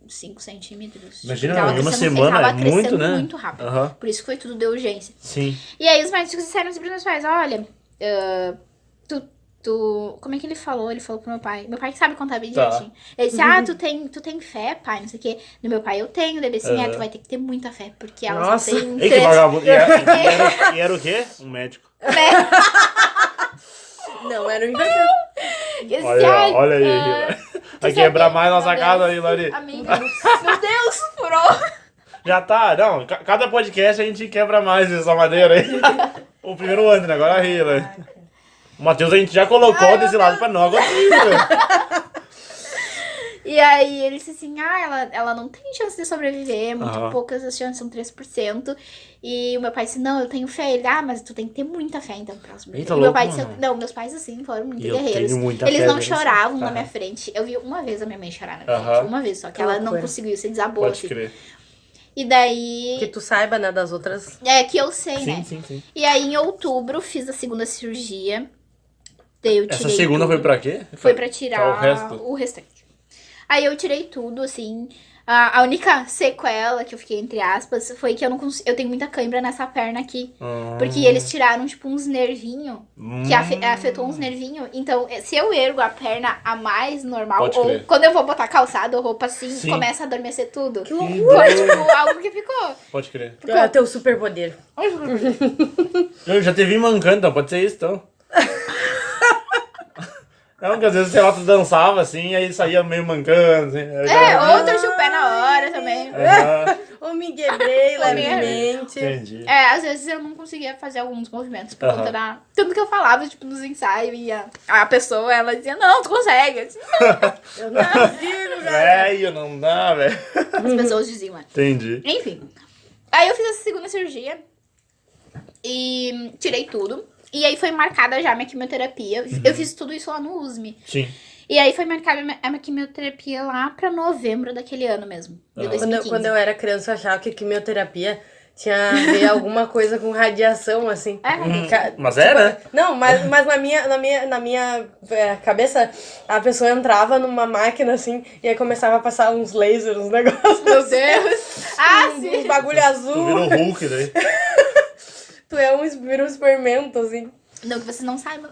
5 centímetros. Imagina, Tava em uma crescendo- semana ele tava é muito, crescendo né? muito rápido. Aham. Por isso que foi tudo de urgência. Sim. E aí os médicos disseram assim pros meus pais, olha, como é que ele falou? Ele falou pro meu pai. Meu pai que sabe contar bem Tá. direitinho. Ele disse, tu tem fé, pai? Não sei o quê. Do meu pai, eu tenho. Ele disse, tu vai ter que ter muita fé, porque ela Nossa. só tem Ei, que vagabundo. E era o quê? Um médico. Não, era um inventor. Olha aí. Vai quebrar mais nossa casa aí, Lari. Amiga, meu Deus, furou. Já tá, não. Cada podcast a gente quebra mais essa madeira aí. O primeiro ano, né? Agora ri, né? O Matheus a gente já colocou desse lado pra não acontecer. E aí ele disse assim, ela não tem chance de sobreviver, muito Aham. poucas, as chances são 3%. E o meu pai disse, não, eu tenho fé. Ele, mas tu tem que ter muita fé, então, próximo. Eita, E meu pai louco, disse, mano. não, meus pais assim foram muito Eu guerreiros. tenho muita Eles fé não neles. choravam na Aham. minha frente. Eu vi uma vez a minha mãe chorar na minha Aham. frente, uma vez só, que ela não loucura. conseguiu, se desabou, Pode assim. crer. E daí, Que tu saiba, né, das outras. que eu sei, né? Sim. E aí em outubro fiz a segunda cirurgia. Daí eu tirei Essa segunda tudo. foi pra quê? Foi pra tirar o resto. o restante. Aí eu tirei tudo, assim. A única sequela que eu fiquei, entre aspas, foi que eu tenho muita cãibra nessa perna aqui. Porque eles tiraram, tipo, uns nervinhos. Que afetou uns nervinhos. Então, se eu ergo a perna a mais normal, Pode ou crer. quando eu vou botar calçado ou roupa assim, Sim. começa a adormecer tudo. Que Foi, tipo, algo que ficou. Pode crer. É o teu superpoder. Eu já te vi mancando, então pode ser isso, então. Não, porque às vezes, sei lá, tu dançava assim, aí saía meio mancando, assim. Ou torci o pé na hora também. Ou me quebrei Ou me- levemente. Entendi. Às vezes eu não conseguia fazer alguns movimentos por conta da... Tanto que eu falava, tipo, nos ensaios e a pessoa, ela dizia, não, tu consegue. Assim, Eu não consigo, cara. Velho, não dá, velho. as pessoas diziam, Entendi. Enfim. Aí eu fiz essa segunda cirurgia e tirei tudo. E aí foi marcada já a minha quimioterapia. Eu fiz tudo isso lá no USME. Sim. E aí foi marcada a minha quimioterapia lá pra novembro daquele ano mesmo. De 2015. Quando eu era criança, eu achava que quimioterapia tinha a ver alguma coisa com radiação, assim. Mas era? Não, mas na minha cabeça, a pessoa entrava numa máquina, assim, e aí começava a passar uns lasers, uns negócios. Meu Deus! Uns bagulho Tu azul. virou Hulk daí. Tu vira um experimento, assim. Não, que vocês não saibam.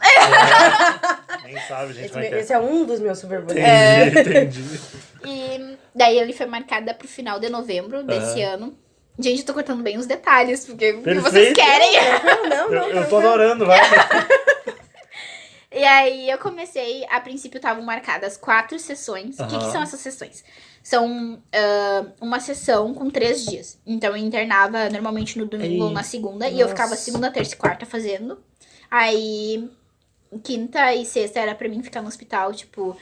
Nem sabe, gente, como é que Esse é um dos meus superpoderes. Entendi. E daí ele foi marcada pro final de novembro desse ano. Gente, eu tô cortando bem os detalhes, porque o que vocês Perfeito. querem. Não. Eu tô adorando, vai. E aí eu comecei, a princípio estavam marcadas 4 sessões. O que são essas sessões? São uma sessão com 3 dias. Então eu internava normalmente no domingo ou na segunda. E eu ficava segunda, terça e quarta fazendo. Aí quinta e sexta era pra mim ficar no hospital, tipo,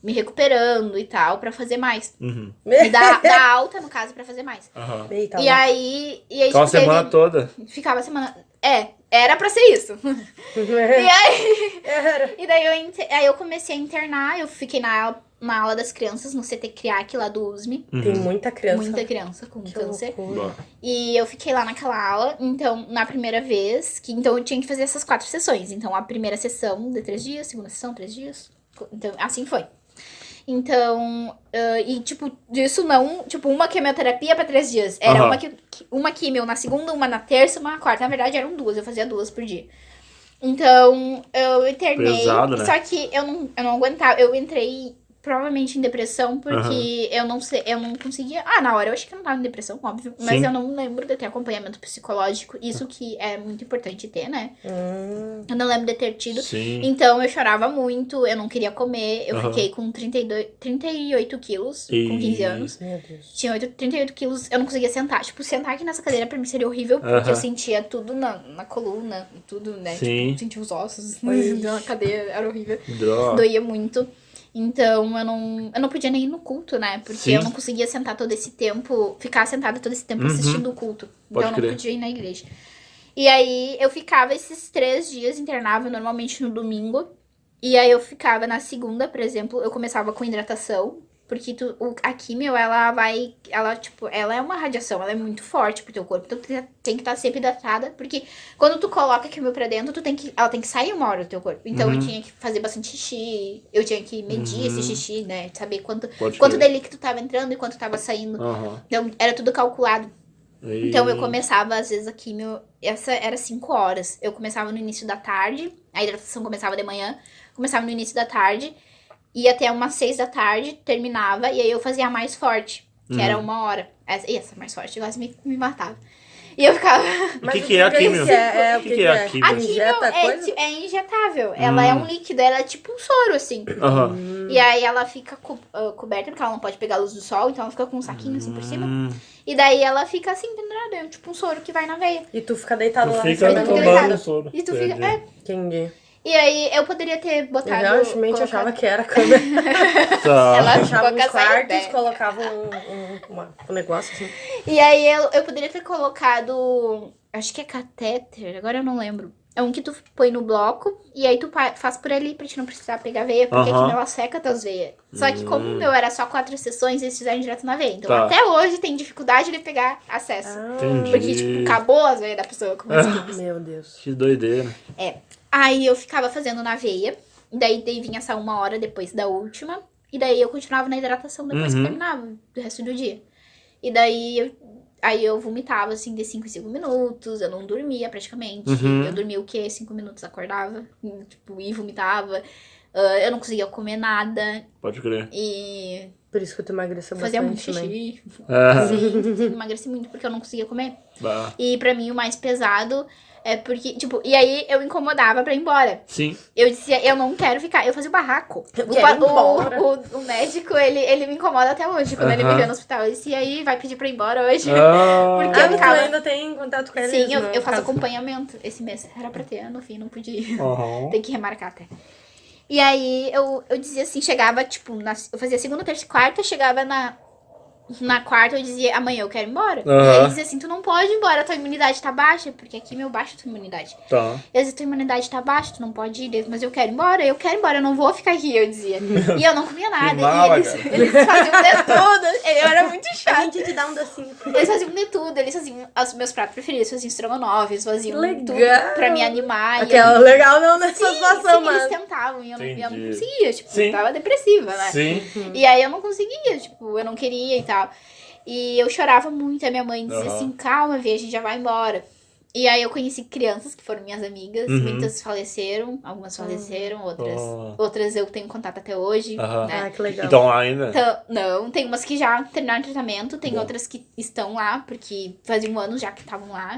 me recuperando e tal, pra fazer mais. Me dar alta, no caso, pra fazer mais. Eita, E aí Ficava a semana toda. Ficava a semana... Era pra ser isso. E daí aí eu comecei a internar, eu fiquei na ala das crianças, no CT CRIAC lá do USM. Tem muita criança. Muita criança com câncer. Loucura. E eu fiquei lá naquela ala, então, na primeira vez, então eu tinha que fazer essas 4 sessões. Então, a primeira sessão de 3 dias, segunda sessão, 3 dias. Então, assim foi. Então, e tipo, disso não, tipo, uma quimioterapia pra 3 dias. Era uma quimio na segunda, uma na terça, uma na quarta. Na verdade, eram 2, eu fazia 2 por dia. Então, eu internei. Pesado, né? Só que eu não aguentava. Eu entrei provavelmente em depressão, porque eu não conseguia. Na hora eu achei que eu não tava em depressão, óbvio. Mas eu não lembro de ter acompanhamento psicológico. Isso que é muito importante ter, né? Eu não lembro de ter tido. Sim. Então eu chorava muito, eu não queria comer. Eu fiquei com 38 quilos com 15 anos. Meu Deus. Tinha 38 quilos, eu não conseguia sentar. Tipo, sentar aqui nessa cadeira pra mim seria horrível, porque eu sentia tudo na coluna, tudo, né? Sim. Tipo, sentia os ossos na cadeira, era horrível. Droga. Doía muito. Então, eu não podia nem ir no culto, né? Porque eu não conseguia sentar todo esse tempo, ficar sentada todo esse tempo assistindo o culto. Então, eu não podia ir na igreja. E aí, eu ficava esses 3 dias, internava normalmente no domingo. E aí, eu ficava na segunda, por exemplo, eu começava com hidratação. Porque a químio, ela é uma radiação, ela é muito forte pro teu corpo. Então, tu tem que estar sempre hidratada. Porque quando tu coloca a químio pra dentro, ela tem que sair uma hora do teu corpo. Então, eu tinha que fazer bastante xixi. Eu tinha que medir esse xixi, né? Saber quanto de líquido tava entrando e quanto tava saindo. Então, era tudo calculado. Então, eu começava, às vezes, a químio... Essa era 5 horas. Eu começava no início da tarde. A hidratação começava de manhã. Começava no início da tarde. Ia até umas 6 da tarde, terminava, e aí eu fazia a mais forte, que era 1 hora. Essa mais forte, quase me matava. E eu ficava... O que é a químio? O que é a químio? A químio é injetável. Ela é um líquido, ela é tipo um soro, assim. E aí ela fica coberta, porque ela não pode pegar a luz do sol, então ela fica com um saquinho assim por cima. E daí ela fica assim, pendurada, é tipo um soro que vai na veia. E tu fica deitado lá. Fica tomando soro. E tu fica... Entendi. E aí, eu poderia ter botado... Eu realmente achava que era a câmera. Ela Deixava ficou nos com essa quartos, ideia. colocava um negócio assim. E aí, eu poderia ter colocado... Acho que é catéter, agora eu não lembro. É um que tu põe no bloco e aí tu faz por ali pra te não precisar pegar veia, porque aqui ela seca tuas veias. Só que como o meu era só 4 sessões, eles fizeram direto na veia. Então até hoje tem dificuldade de pegar acesso. Entendi. Porque, tipo, acabou as veias da pessoa com as químicos. Meu Deus. Que doideira. Aí eu ficava fazendo na veia, daí vinha essa 1 hora depois da última, e daí eu continuava na hidratação depois que terminava, do resto do dia. E daí eu vomitava, assim, de 5 em 5 minutos, eu não dormia praticamente. Eu dormia o quê? 5 minutos, acordava, tipo, e vomitava. Eu não conseguia comer nada. Pode crer. E... Por isso que tu emagreceu fazia muito bastante também. xixi. Sim, emagreci muito porque eu não conseguia comer. Bah. E pra mim o mais pesado é porque, tipo, e aí eu incomodava pra ir embora. Sim. Eu dizia, eu não quero ficar. Eu fazia o barraco. O médico, ele me incomoda até hoje. Quando ele me vê no hospital, ele disse, e aí, vai pedir pra ir embora hoje? Porque eu tu ficava... ainda tem contato com ele? Sim, eu faço acompanhamento esse mês. Era pra ter, no fim, não podia. Tem que remarcar até. E aí, eu dizia assim, chegava, tipo, eu fazia segunda, terça e quarta, chegava na quarta eu dizia, amanhã eu quero ir embora. E aí ele dizia assim, tu não pode ir embora, tua imunidade tá baixa, porque aqui meu baixa tua imunidade. Eu dizia, tua imunidade tá baixa, tu não pode ir, mas eu quero ir embora, eu não vou ficar aqui, eu dizia. E eu não comia nada. E eles faziam de tudo. Eu era muito chato. A gente te dá um docinho. Eles faziam de tudo, eles faziam os meus pratos preferidos, faziam estrogonofe, eles faziam tudo pra me animar. Legal não nessa situação, mano. Eles tentavam e eu não conseguia, tipo, eu tava depressiva, né? Sim. E aí eu não conseguia, tipo, eu não queria e tal. E eu chorava muito, a minha mãe dizia assim, calma, Vê, a gente já vai embora. E aí eu conheci crianças que foram minhas amigas, muitas faleceram, algumas faleceram, outras eu tenho contato até hoje. Né? Que legal. Então ainda? Então, não, tem umas que já terminaram o tratamento, tem outras que estão lá, porque fazia 1 ano já que estavam lá.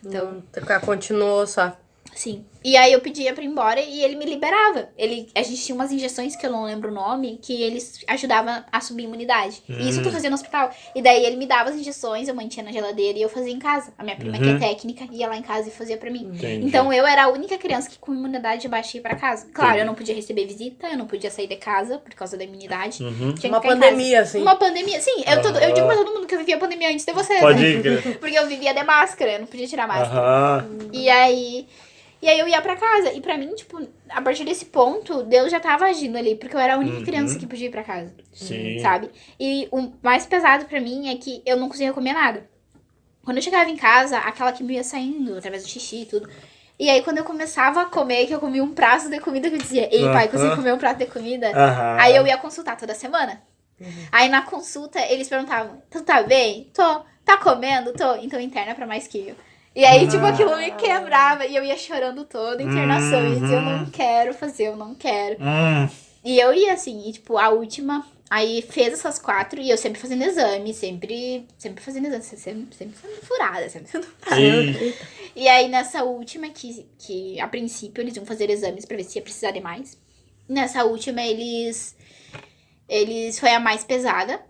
Então, continuou só. Sim. E aí eu pedia pra ir embora e ele me liberava. A gente tinha umas injeções que eu não lembro o nome, que eles ajudavam a subir a imunidade. E isso tu fazia no hospital. E daí ele me dava as injeções, eu mantinha na geladeira e eu fazia em casa. A minha prima, que é técnica, ia lá em casa e fazia pra mim. Entendi. Então eu era a única criança que com imunidade baixa ia pra casa. Claro, eu não podia receber visita, eu não podia sair de casa por causa da imunidade. Tinha que Uma ficar em pandemia, casa. assim. Uma pandemia, sim. Eu digo pra todo mundo que eu vivia a pandemia antes de vocês. Pode né? ir. Porque eu vivia de máscara, eu não podia tirar máscara. E aí eu ia pra casa. E pra mim, tipo, a partir desse ponto, Deus já tava agindo ali. Porque eu era a única criança que podia ir pra casa. Sim. Sabe? E o mais pesado pra mim é que eu não conseguia comer nada. Quando eu chegava em casa, aquela química ia saindo através do xixi e tudo. E aí, quando eu começava a comer, que eu comia um prato de comida, que eu dizia, ei, pai, consegui comer um prato de comida? Aí eu ia consultar toda semana. Aí na consulta, eles perguntavam, tu tá bem? Tô. Tá comendo? Tô. Então interna pra mais químio. E aí, tipo, aquilo me quebrava. E eu ia chorando toda a internação. E dizia, eu não quero fazer, eu não quero. E eu ia assim, e tipo, a última... Aí fez essas 4 e eu sempre fazendo exame, sempre fazendo exame, sempre sendo furada, sempre sendo furada. E aí nessa última, que a princípio eles iam fazer exames pra ver se ia precisar de mais. Nessa última eles foi a mais pesada.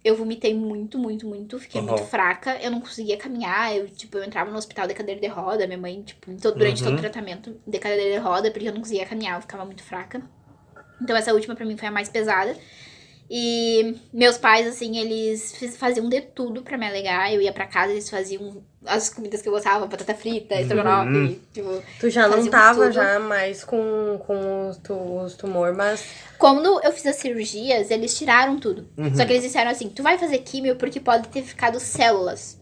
Eu vomitei muito, muito, muito. Fiquei muito fraca. Eu não conseguia caminhar. Eu entrava no hospital de cadeira de roda. Minha mãe, durante todo o tratamento de cadeira de roda, porque eu não conseguia caminhar. Eu ficava muito fraca. Então, essa última pra mim foi a mais pesada. E meus pais, assim, eles faziam de tudo pra me alegar. Eu ia pra casa, eles faziam as comidas que eu gostava. Batata frita, estrogonofe. Tu já não tava já mais com os tumores, mas... Quando eu fiz as cirurgias, eles tiraram tudo. Só que eles disseram assim, tu vai fazer químio porque pode ter ficado células.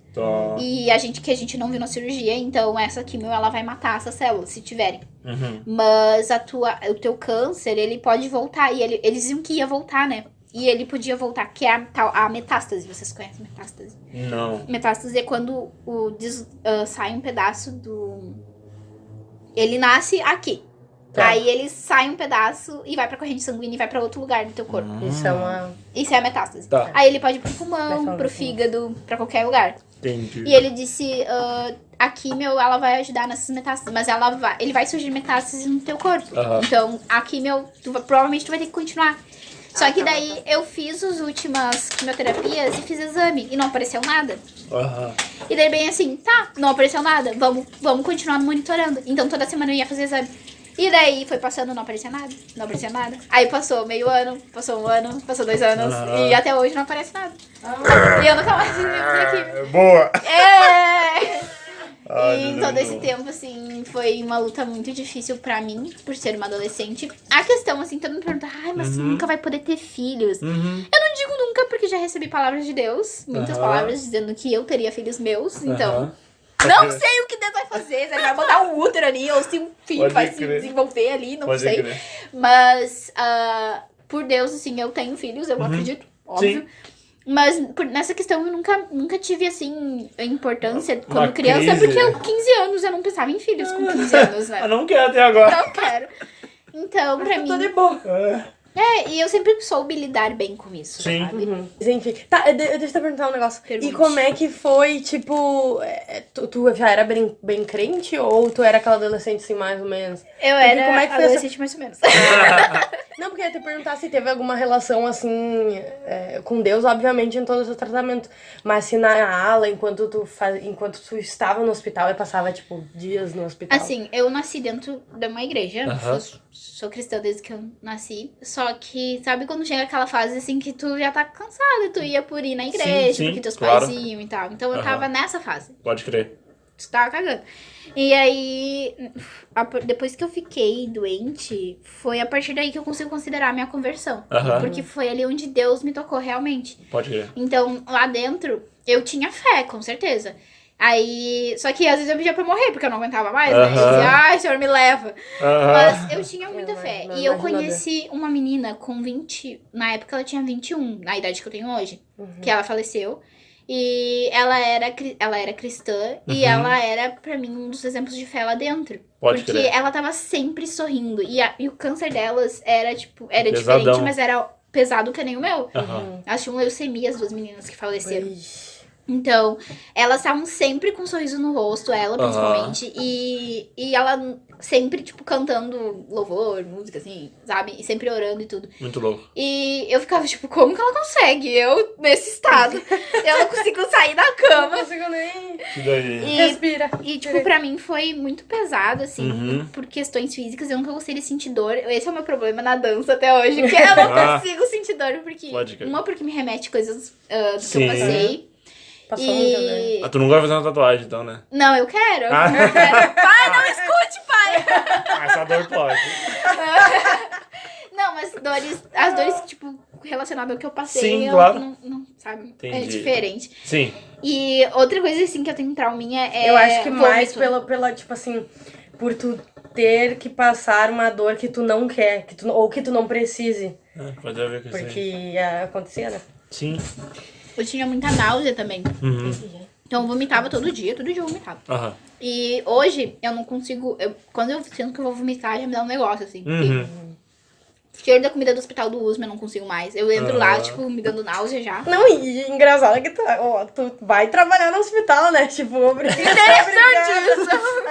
E a gente não viu na cirurgia, então essa químio, ela vai matar essas células, se tiverem. Mas o teu câncer, ele pode voltar. E eles diziam que ia voltar, né? E ele podia voltar, que é a metástase. Vocês conhecem metástase? Não. Metástase é quando sai um pedaço do... Ele nasce aqui. Aí ele sai um pedaço e vai pra corrente sanguínea e vai pra outro lugar do teu corpo. Isso é a metástase. Tá. Aí ele pode ir pro pulmão, pro fígado, pra qualquer lugar. Entendi. E ele disse, a químio, ela vai ajudar nessas metástases, mas ele vai surgir metástases no teu corpo. Então, a químio, provavelmente tu vai ter que continuar. Só que daí eu fiz as últimas quimioterapias e fiz exame e não apareceu nada. E daí bem assim, tá, não apareceu nada, vamos continuar monitorando. Então toda semana eu ia fazer exame. E daí foi passando, não aparecia nada. Aí passou meio ano, passou 1 ano, passou 2 anos e até hoje não aparece nada. E eu nunca mais fiz aqui. Boa! E em todo esse tempo, assim, foi uma luta muito difícil pra mim, por ser uma adolescente. A questão, assim, todo mundo pergunta, mas você nunca vai poder ter filhos. Eu não digo nunca, porque já recebi palavras de Deus, muitas palavras dizendo que eu teria filhos meus, então... Não sei o que Deus vai fazer, se ele vai botar um útero ali, ou se um filho vai se desenvolver ali, não sei. Mas, por Deus, assim, eu tenho filhos, eu acredito, óbvio. Mas nessa questão eu nunca tive, assim, a importância quando criança, porque eu 15 anos, eu não pensava em filhos com 15 anos, né? Eu não quero até agora. Não quero. Então, pra mim... Tô de boa. E eu sempre soube lidar bem com isso, sabe? Enfim, tá, deixa eu te perguntar um negócio. E como é que foi, tipo, tu já era bem crente ou tu era aquela adolescente assim, mais ou menos? Eu era como é que foi adolescente mais ou menos. Não, porque eu ia te perguntar se teve alguma relação, assim, com Deus, obviamente, em todo o seu tratamento. Mas se na ala, enquanto tu estava no hospital e passava, tipo, dias no hospital. Assim, eu nasci dentro de uma igreja. Sou cristã desde que eu nasci. Só que, sabe quando chega aquela fase, assim, que tu já tá cansada, tu ia por ir na igreja, porque teus pais iam e tal. Então eu tava nessa fase. Pode crer. Tu tava cagando. E aí, depois que eu fiquei doente, foi a partir daí que eu consigo considerar a minha conversão. Porque foi ali onde Deus me tocou realmente. Pode crer. Então, lá dentro, eu tinha fé, com certeza. Aí, só que às vezes eu pedia pra morrer, porque eu não aguentava mais, né? Eu dizia, ai, Senhor, me leva. Mas eu tinha muita fé. E eu conheci uma menina com 20... Na época ela tinha 21, na idade que eu tenho hoje. Que ela faleceu. E ela era cristã e ela era, pra mim, um dos exemplos de fé lá dentro. Pode porque crer. ela tava sempre sorrindo. E o câncer delas era, tipo, era Pesadão. diferente, mas era pesado que nem o meu. Elas tinham leucemia, as 2 meninas que faleceram. Então, elas estavam sempre com um sorriso no rosto, ela principalmente, e ela sempre, tipo, cantando louvor, música, assim, sabe? E sempre orando e tudo. Muito louco. E eu ficava, tipo, como que ela consegue? Eu, nesse estado, eu não consigo sair da cama. Não consigo nem... Que daí? Respira. E, tipo, pra mim foi muito pesado, assim, por questões físicas. Eu nunca gostei de sentir dor. Esse é o meu problema na dança até hoje, que eu não consigo sentir dor, porque... Uma, porque me remete coisas do que eu passei. Passou muito, né? Tu não gosta de fazer uma tatuagem, então, né? Não, eu quero. Eu quero. Pai, não escute, pai! Essa dor pode. Não, mas as dores, tipo, relacionadas ao que eu passei, Sim, eu claro. não sabe? Entendi. É diferente. Sim. E outra coisa, assim, que eu tenho trauminha é Eu acho que mais vômito. pela, tipo assim, por tu ter que passar uma dor que tu não quer, ou que tu não precise. Pode haver com isso aí. Porque acontecia, né? Sim. Eu tinha muita náusea também. Então eu vomitava todo dia eu vomitava. Aham. E hoje eu não consigo. Quando eu sinto que eu vou vomitar, já me dá um negócio, assim. Cheiro da comida do hospital do USP, eu não consigo mais. Eu entro lá, tipo, me dando náusea já. Não, e engraçado é que tu vai trabalhar no hospital, né? Tipo, obrigada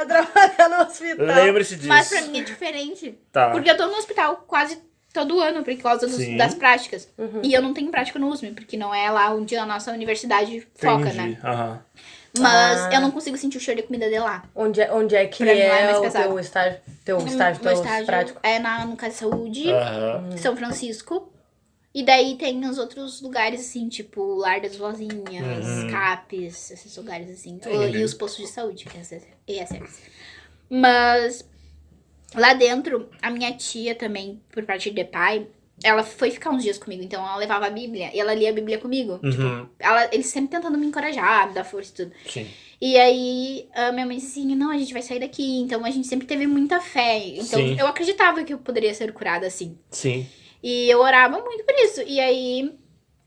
a trabalhar no hospital. Lembre-se disso. Mas pra mim é diferente. Tá. Porque eu tô no hospital quase todo ano, por causa das práticas. E eu não tenho prática no USP, porque não é lá onde a nossa universidade foca, né? Aham. Mas eu não consigo sentir o cheiro de comida de lá. Onde é que Pra mim lá é mais o pesado. teu estágio? Teu Meu estágio prático? é no Casa de Saúde, Aham. São Francisco. E daí tem os outros lugares, assim, tipo Lar das Vozinhas, CAPES, esses lugares assim. Entendi. E os postos de saúde, que é ESS. Mas lá dentro, a minha tia também, por parte de pai, ela foi ficar uns dias comigo. Então ela levava a Bíblia e ela lia a Bíblia comigo. Tipo, eles sempre tentando me encorajar, me dar força e tudo. Sim. E aí, a minha mãe disse assim, não, a gente vai sair daqui. Então, a gente sempre teve muita fé. Então, Sim. eu acreditava que eu poderia ser curada assim. Sim. E eu orava muito por isso. E aí,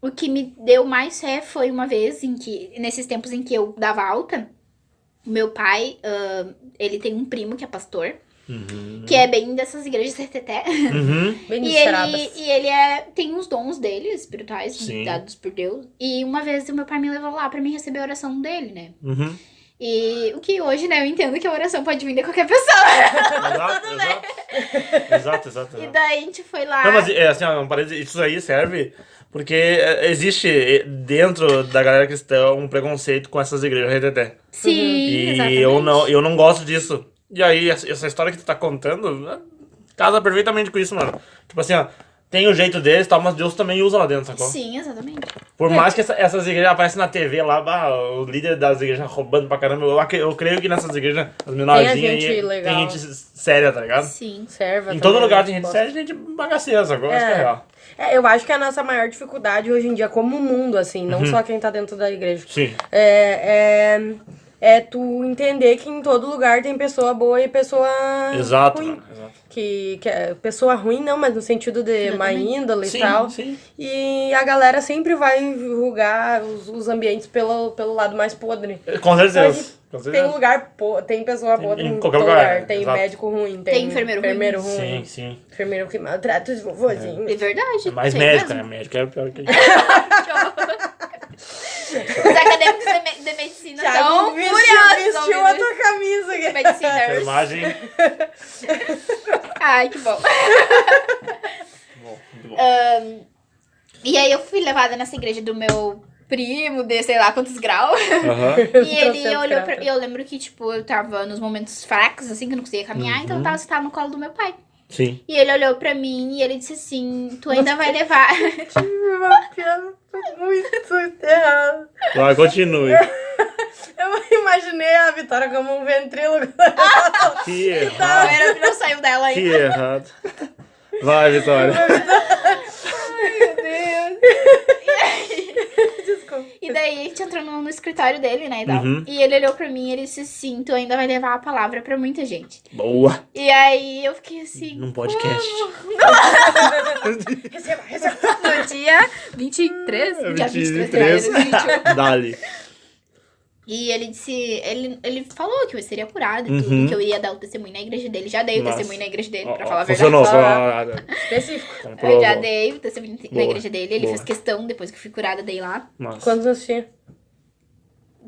o que me deu mais fé foi uma vez em que, nesses tempos em que eu dava alta, meu pai, ele tem um primo que é pastor. Que é bem dessas igrejas reteté. Bem E desesperadas. ele tem uns dons dele, espirituais, Sim. dados por Deus. E uma vez o meu pai me levou lá pra mim receber a oração dele, né? E o que hoje, né, eu entendo que a oração pode vir de qualquer pessoa. Exato. E daí a gente foi lá. Não, mas assim, ó, um parênteses, isso aí serve porque existe dentro da galera cristã um preconceito com essas igrejas reteté. Sim, E exatamente. eu não gosto disso. E aí, essa história que tu tá contando casa perfeitamente com isso, mano. Tipo assim, ó, tem o jeito deles e tal, mas Deus também usa lá dentro, sacou? Sim, exatamente. Por mais que essas igrejas aparecem na TV lá, o líder das igrejas roubando pra caramba, eu creio que nessas igrejas, as menorzinhas gente aí, legal. tem gente séria, tá ligado? Sim. Serva Em todo também, lugar tem gente gosto. séria e gente bagaceira, sacou? Isso que é real. Eu acho que a nossa maior dificuldade hoje em dia, como mundo, assim, não só quem tá dentro da igreja, Sim. é tu entender que em todo lugar tem pessoa boa e pessoa Exato, ruim. mano. Exato. Que é pessoa ruim, não, mas no sentido de má índole Sim, e tal. sim. E a galera sempre vai julgar os ambientes pelo lado mais podre. Com certeza. Então, tem lugar, tem pessoa podre em em qualquer todo lugar, lugar. Tem exato. médico ruim, Tem enfermeiro ruim. ruim. Sim. Enfermeiro que maltrata os vovozinhos. É verdade. Mais tem médico, mesmo. né? Médico é pior que Os acadêmicos de medicina Thiago estão vestiu furiosos. a tua camisa. aqui. Mediciners. enfermagem. Ai, que bom. Muito bom. E aí eu fui levada nessa igreja do meu primo, de sei lá quantos graus. E ele Trocentos olhou graus. pra... Eu lembro que, tipo, eu tava nos momentos fracos, assim, que eu não conseguia caminhar. Então eu tava sentada no colo do meu pai. Sim. E ele olhou pra mim e ele disse assim, tu ainda vai levar... Tive uma piada muito errada. Vai, continue. Eu imaginei a Vitória como um ventríloco. Que A errado. poeira não saiu dela ainda. Que errado. Vai, Vitória. Meu Deus. Desculpa. E daí a gente entrou no escritório dele, né, e tal. E ele olhou pra mim e ele disse assim, tu ainda vai levar a palavra pra muita gente. Boa. E aí eu fiquei assim... Num podcast. Receba. No dia 23? Dia 23, 23. 21. Dali. E ele disse... Ele falou que eu seria curada e tudo, que eu ia dar o testemunho na igreja dele. Já dei o Massa. testemunho na igreja dele, Ó, pra ó, falar a verdade. Funcionou. Específico. Eu já Comprovou. dei o testemunho na Boa, igreja dele. Ele boa. fez questão, depois que eu fui curada, dei lá. Massa. Quantos anos tinha?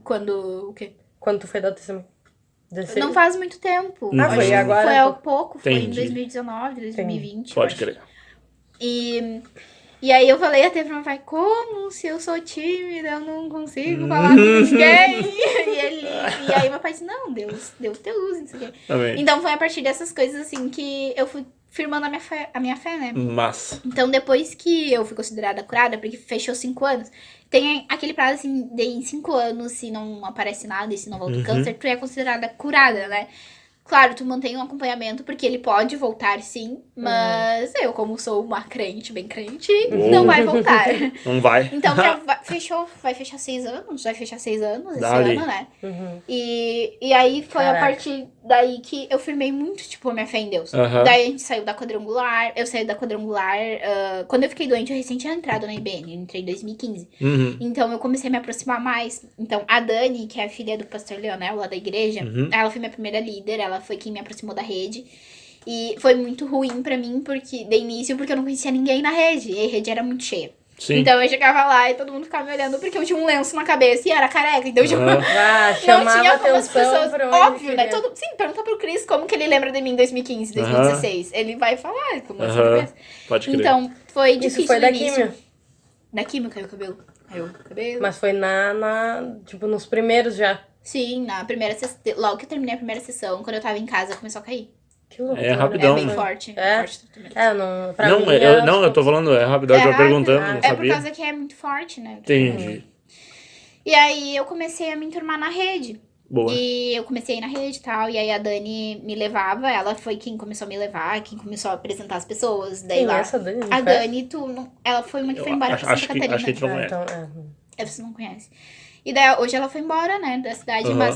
Quando... O quê? Quando tu foi dar o testemunho? Não faz muito tempo. Foi agora? Foi há pouco, foi Entendi. em 2019, 2020. Pode eu acho. crer. E aí eu falei até pro meu pai, como se eu sou tímida, eu não consigo falar com ninguém. E aí meu pai disse, não, Deus te usa, não sei o quê. Amém. Então foi a partir dessas coisas assim que eu fui firmando a minha fé, né? Massa. Então depois que eu fui considerada curada, porque fechou 5 anos, tem aquele prazo assim, de em 5 anos, se não aparece nada e se não volta o câncer, tu é considerada curada, né? Claro, tu mantém um acompanhamento, porque ele pode voltar sim, mas eu, como sou uma crente, bem crente, não vai voltar. Não vai. Então já vai fechar 6 anos, esse Dali. ano, né? E aí foi Caraca. a partir daí que eu firmei muito, tipo, a minha fé em Deus. Daí a gente saiu da quadrangular, eu saí da quadrangular, quando eu fiquei doente, eu recém tinha entrado na IBN, eu entrei em 2015. Então eu comecei a me aproximar mais. Então a Dani, que é a filha do pastor Leonel, lá da igreja, ela foi minha primeira líder, ela foi quem me aproximou da rede. E foi muito ruim pra mim, porque de início, porque eu não conhecia ninguém na rede, e a rede era muito cheia. Sim. Então eu chegava lá e todo mundo ficava me olhando porque eu tinha um lenço na cabeça e era careca. Então, tipo, Ah, não chamava tinha como as atenção pessoas. pra onde Óbvio, né? queria. Sim, pergunta pro Cris como que ele lembra de mim em 2015, 2016. Ele vai falar como assim cabeça. Pode crer. Então, foi difícil. Isso foi no da início. químio? Da química caiu o cabelo. Caiu o cabelo. Mas foi tipo, nos primeiros já. Sim, na primeira sessão. Logo que eu terminei a primeira sessão, quando eu tava em casa, começou a cair. Que loucura. É rapidão, É bem né? forte. É? Forte o tratamento. Não, pra Não, mim... eu tô falando, é rápido, eu tô rápido, perguntando, não É por sabia. causa que é muito forte, né? Entendi. E aí eu comecei a me enturmar na rede. Boa. E eu comecei a ir na rede e tal, e aí a Dani me levava, ela foi quem começou a me levar, quem começou a apresentar as pessoas. Daí Quem lá. é essa Dani? A Dani, ela foi uma que foi embora pra acho Santa que Catarina. a gente não conhece. Então, Você não conhece. E daí hoje ela foi embora, né, da cidade, mas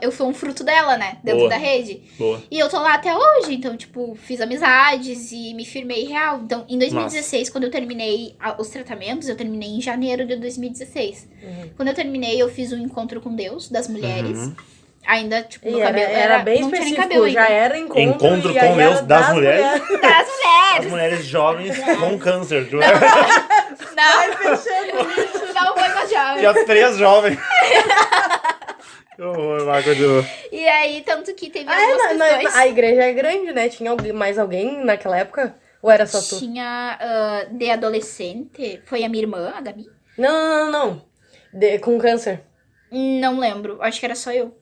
eu fui um fruto dela, né, dentro Boa. da rede. Boa. E eu tô lá até hoje, então, tipo, fiz amizades e me firmei real. Então, em 2016, quando eu terminei os tratamentos, eu terminei em janeiro de 2016. Quando eu terminei, eu fiz um encontro com Deus, das mulheres. Ainda, tipo, E meu cabelo era bem não tinha nem específico, cabelo já ainda. era Encontro e aí com Deus era das mulheres? Das As mulheres! mulheres jovens com câncer. Tipo, Não foi com a jovem. tinha 3 jovens. Que horror, vai, continua. E aí, tanto que teve algumas questões. A igreja é grande, né? Tinha mais alguém naquela época? Ou era só tu? Tinha de adolescente, foi a minha irmã, a Gabi. Não. Com câncer. Não lembro, acho que era só eu.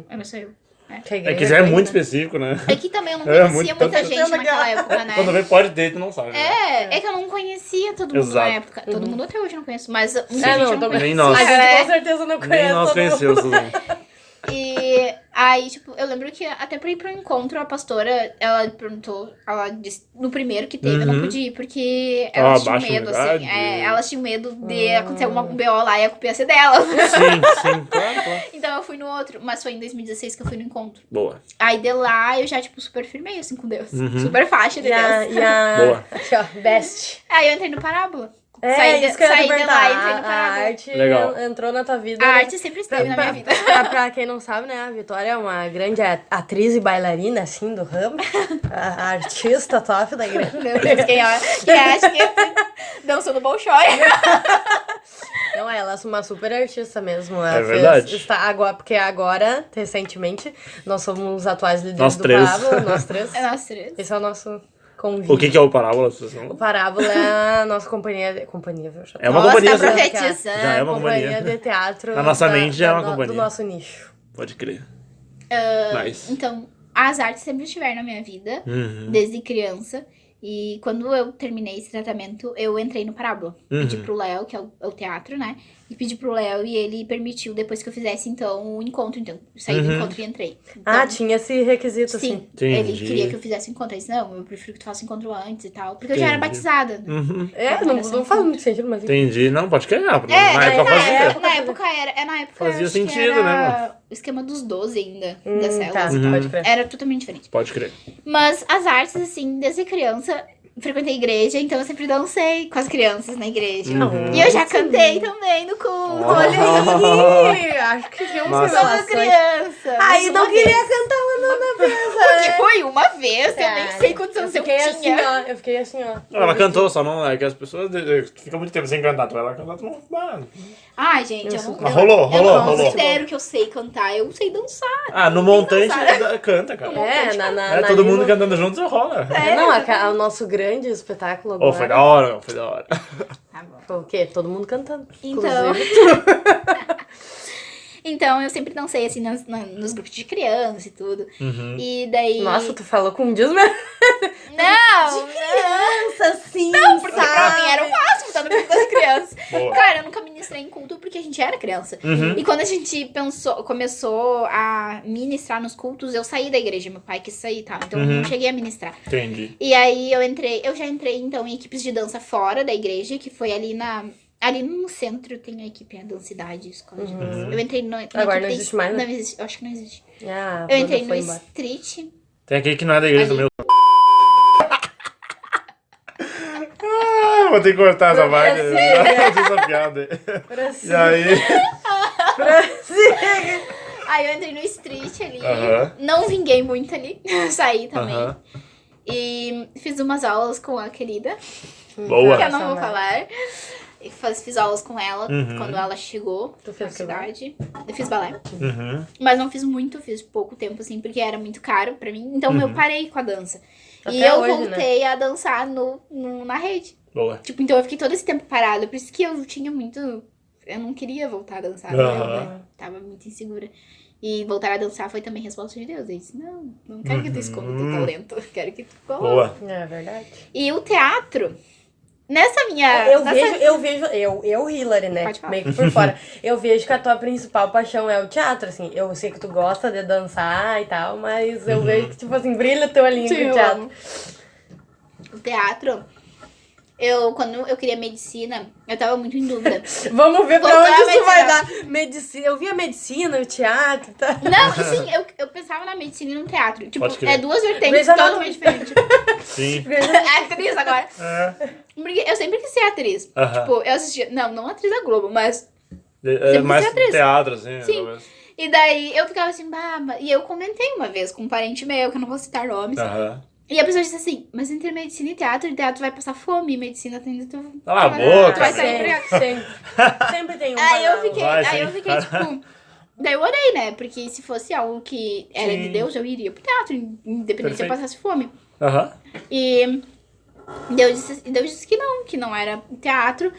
Era só eu. Que a É igreja que já é grande, muito né? específico, né? É que também eu não É, conhecia muito- muita gente naquela época, né? Quando vê pode ter, tu não sabe. né? É que eu não conhecia todo mundo Exato. na época. Todo mundo até hoje eu não conheço, mas muita gente Não, eu não também. Nem conhecia. nós. A gente É. com certeza não conhece Nem nós todo mundo. conhecemos, Suzane. E aí, tipo, eu lembro que até pra ir pro encontro, a pastora, ela perguntou, ela disse, no primeiro que teve, eu não pude ir, porque elas tinham baixa medo, umidade. assim. Elas tinham medo de acontecer um BO lá e a culpa ia ser delas. Sim, claro. Então eu fui no outro, mas foi em 2016 que eu fui no encontro. Boa. Aí de lá eu já, tipo, super firmei, assim, com Deus. Super faixa de E a... Deus. Boa. Aqui, ó, best. Aí eu entrei no Parábola. É, saí isso que eu ia saí de perguntar. lá e entrei no A Parábola. arte Legal. entrou na tua vida. A né? arte sempre esteve na minha vida. Pra quem não sabe, né, a Vitória é uma grande atriz e bailarina, assim, do ramo. A artista top da igreja. Meu Deus, quem acha que dançou no Bolshoi. Não, ela é uma super artista mesmo. Ela É verdade. Está agora, porque agora, recentemente, nós somos os atuais líderes Nós do três. Parábola, nós três. É nós três. Esse é o nosso convite. O que é o Parábola? O Parábola é a nossa companhia, viu? É uma Nossa, companhia. tá né? profetizando. Já é uma companhia de teatro. Na nossa mente já é uma companhia. Do nosso nicho. Pode crer. Nice. Então, as artes sempre estiveram na minha vida, desde criança. E quando eu terminei esse tratamento, eu entrei no Parábola. Pedi pro Léo, que é o teatro, né? E pedi pro Léo e ele permitiu, depois que eu fizesse, então, o encontro. Então, eu saí do encontro e entrei. Então, Tinha esse requisito, sim, assim. Entendi. ele queria que eu fizesse o encontro. Eu disse, não, eu prefiro que tu faça o encontro antes e tal. Porque eu já era Entendi. batizada. Né? Não faz muito sentido, mas... Entendi. Não, pode querer. Na na época fazia. época era. Na época Fazia acho que sentido, era né, o esquema dos 12 ainda, das Tá, células. pode crer. Era totalmente diferente. Pode crer. Mas as artes, assim, desde criança, frequentei igreja, então eu sempre dancei com as crianças na igreja. Uhum. E eu já cantei também no culto. Olha aí, acho que tem uma Nossa. Sou uma relação. criança. Aí Uma não queria vez. cantar uma nona vez. Porque foi uma vez, eu nem sei quantos anos eu fiquei tinha. assim, ó. Eu fiquei assim, ó. Ela cantou, só não é que as pessoas ficam muito tempo sem cantar. Tu vai lá cantar, tu não. Mano. Ai, gente, eu não... Mas rolou. Eu não rolou. considero que eu sei cantar, eu sei dançar. Ah, no montante dançar. canta, cara. É, na Todo língua- mundo cantando junto, rola. Não, o nosso grande espetáculo Oh, agora. foi da hora, foi da hora. Tá bom. Foi o quê? Todo mundo cantando. Então- Inclusive. Então, eu sempre dancei, assim, nos grupos de criança e tudo. Uhum. E daí... Nossa, tu falou com um desmero. Não! Criança, sim, Porque pra mim era o máximo estar no grupo das crianças. Boa. Cara, eu nunca ministrei em culto porque a gente era criança. Uhum. E quando a gente começou a ministrar nos cultos, eu saí da igreja. Meu pai quis sair e tal. Então eu não cheguei a ministrar. Entendi. E aí eu já entrei então em equipes de dança fora da igreja, que foi ali no centro tem a equipe a Dancidade, escola de dança. Eu entrei na Agora equipe não da- existe mais, né? Não existe, eu acho que não existe. Ah, Eu entrei no foi embora. street. Tem aquele que não é da igreja Ali. do meu. Vou ter que cortar essa parte. Essa piada. E aí? Aí eu entrei no street ali. Aham. Não vinguei muito ali. Saí também. Aham. E fiz umas aulas com a querida, Boa. que eu não vou falar. E fiz aulas com ela Uhum. quando ela chegou Tu na fez cidade. Eu fiz balé. Uhum. Mas não fiz muito, fiz pouco tempo, assim, porque era muito caro pra mim. Então eu parei com a dança. E Até eu hoje, voltei a dançar na rede. Boa. Tipo, então eu fiquei todo esse tempo parada. Por isso que eu tinha muito... Eu não queria voltar a dançar. Aham. Eu tava muito insegura. E voltar a dançar foi também resposta de Deus. Eu disse, não quero que tu esconda o teu talento. Quero que tu coloque. Boa. É verdade. E o teatro, nessa minha... Eu, Hillary, né? Pode falar. Meio que por fora. Eu vejo que a tua principal paixão é o teatro, assim. Eu sei que tu gosta de dançar e tal, mas eu vejo que, tipo assim, brilha o teu olhinho Sim, com o eu teatro. amo. O teatro, quando eu queria medicina, eu tava muito em dúvida. Vamos ver pra Voltar onde a isso vai dar. medicina. Medicina. Eu via medicina, o teatro e tal. Não, assim, eu pensava na medicina e no teatro. Tipo, Pode crer. é duas vertentes Grey's Anatomy. totalmente diferentes. Sim. É atriz agora. É. Porque eu sempre quis ser atriz. Aham. Tipo, eu assistia... Não atriz da Globo, mas... É mais ser atriz. teatro, assim. Sim. talvez. E daí eu ficava assim, e eu comentei uma vez com um parente meu, que eu não vou citar nomes. Aham. E a pessoa disse assim, mas entre medicina e teatro vai passar fome, e medicina tem... Cala a tu boca, vai sair velho. empregado. Sempre tem um Aí eu banal. fiquei, Vai, aí eu sim. fiquei tipo... Daí eu orei, né? Porque se fosse algo que era de Sim. Deus, eu iria pro teatro, independente se eu Perfeito. passasse fome. Aham. E Deus disse que não era teatro.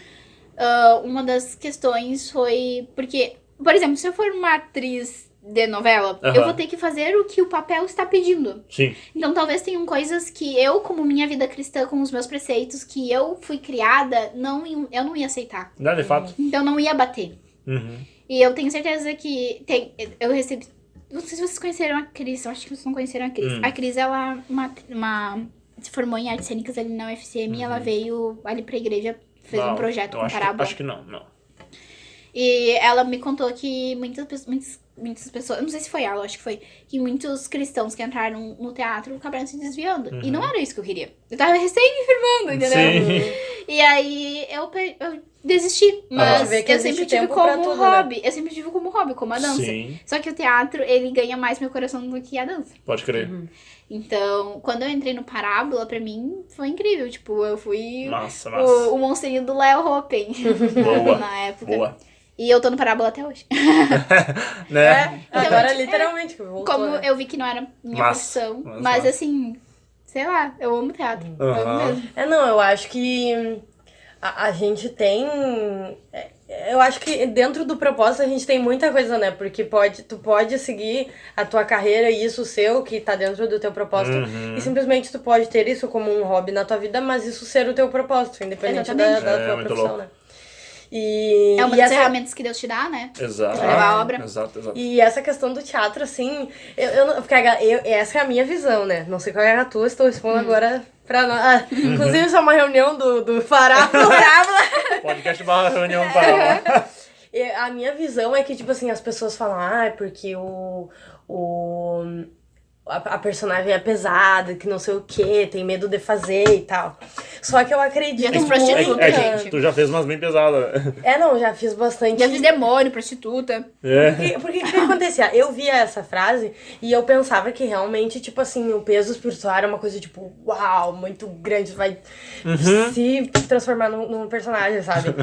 Uma das questões foi... Porque, por exemplo, se eu for uma atriz de novela, Aham. eu vou ter que fazer o que o papel está pedindo. Sim. Então, talvez tenham coisas que eu, como minha vida cristã, com os meus preceitos, que eu fui criada, eu não ia aceitar. Não, de fato. Então, não ia bater. Uhum. E eu tenho certeza que eu recebi... Não sei se vocês conheceram a Cris, eu acho que vocês não conheceram a Cris. A Cris, ela se formou em artes cênicas ali na UFCM e ela veio ali pra igreja, fez um Não, projeto eu com acho parábola. acho que não. E ela me contou que muitas pessoas, eu não sei se foi ela, eu acho que foi, que muitos cristãos que entraram no teatro acabaram se desviando. E não era isso que eu queria. Eu tava recém me firmando, entendeu? Sim. E aí eu desisti. Mas Vê que eu existe sempre tive tempo pra como tudo, né? hobby. Eu sempre tive como hobby, como a dança. Sim. Só que o teatro, ele ganha mais meu coração do que a dança. Pode crer. Então, quando eu entrei no Parábola, pra mim, foi incrível. Tipo, eu fui Massa. o monstrinho do Léo Hoppen Boa. na época. Boa. E eu tô no Parábola até hoje. Né? Agora, Então, literalmente, que voltou, Como né? eu vi que não era minha Massa. profissão. Massa, Mas massa. assim, sei lá, eu amo teatro. Eu amo Aham. mesmo. Não, eu acho que a gente tem... Eu acho que dentro do propósito a gente tem muita coisa, né? Porque tu pode seguir a tua carreira e isso seu, que tá dentro do teu propósito, Uhum. e simplesmente tu pode ter isso como um hobby na tua vida, mas isso ser o teu propósito, independente da Exatamente. tua muito profissão, louco. né? E, É uma e das essa- ferramentas que Deus te dá, né? Exato. Pra levar a obra. Exato. E essa questão do teatro, assim, porque essa é a minha visão, né? Não sei qual é a tua, estou expondo agora pra nós. Inclusive, isso é uma reunião do Parábola. Podcast barra reunião para E a minha visão é que, tipo assim, as pessoas falam, porque a personagem é pesada, que não sei o que, tem medo de fazer e tal. Só que eu acredito Já fiz muito... prostituta, gente. Tu já fez umas bem pesadas. Não, já fiz bastante. Já fiz demônio, prostituta. Porque o que acontecia? Eu via essa frase e eu pensava que realmente, tipo assim, o peso espiritual era uma coisa, tipo, uau, muito grande, vai se transformar num personagem, sabe?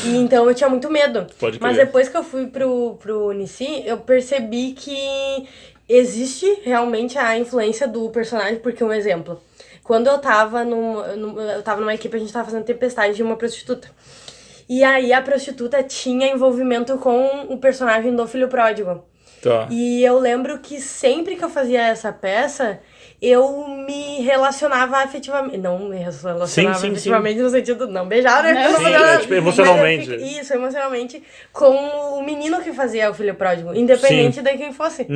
E então eu tinha muito medo. Pode crer. Mas depois que eu fui pro Unici, eu percebi que existe realmente a influência do personagem, porque um exemplo... Quando eu tava numa equipe, a gente tava fazendo Tempestade de uma prostituta. E aí a prostituta tinha envolvimento com o personagem do Filho Pródigo. Tá. E eu lembro que sempre que eu fazia essa peça, eu me relacionava afetivamente. Não me relacionava Sim. afetivamente no sentido não beijar, né? Não, Não sim, fazia nada. tipo, emocionalmente. Mas isso, emocionalmente, com o menino que fazia o Filho Pródigo, independente de quem fosse.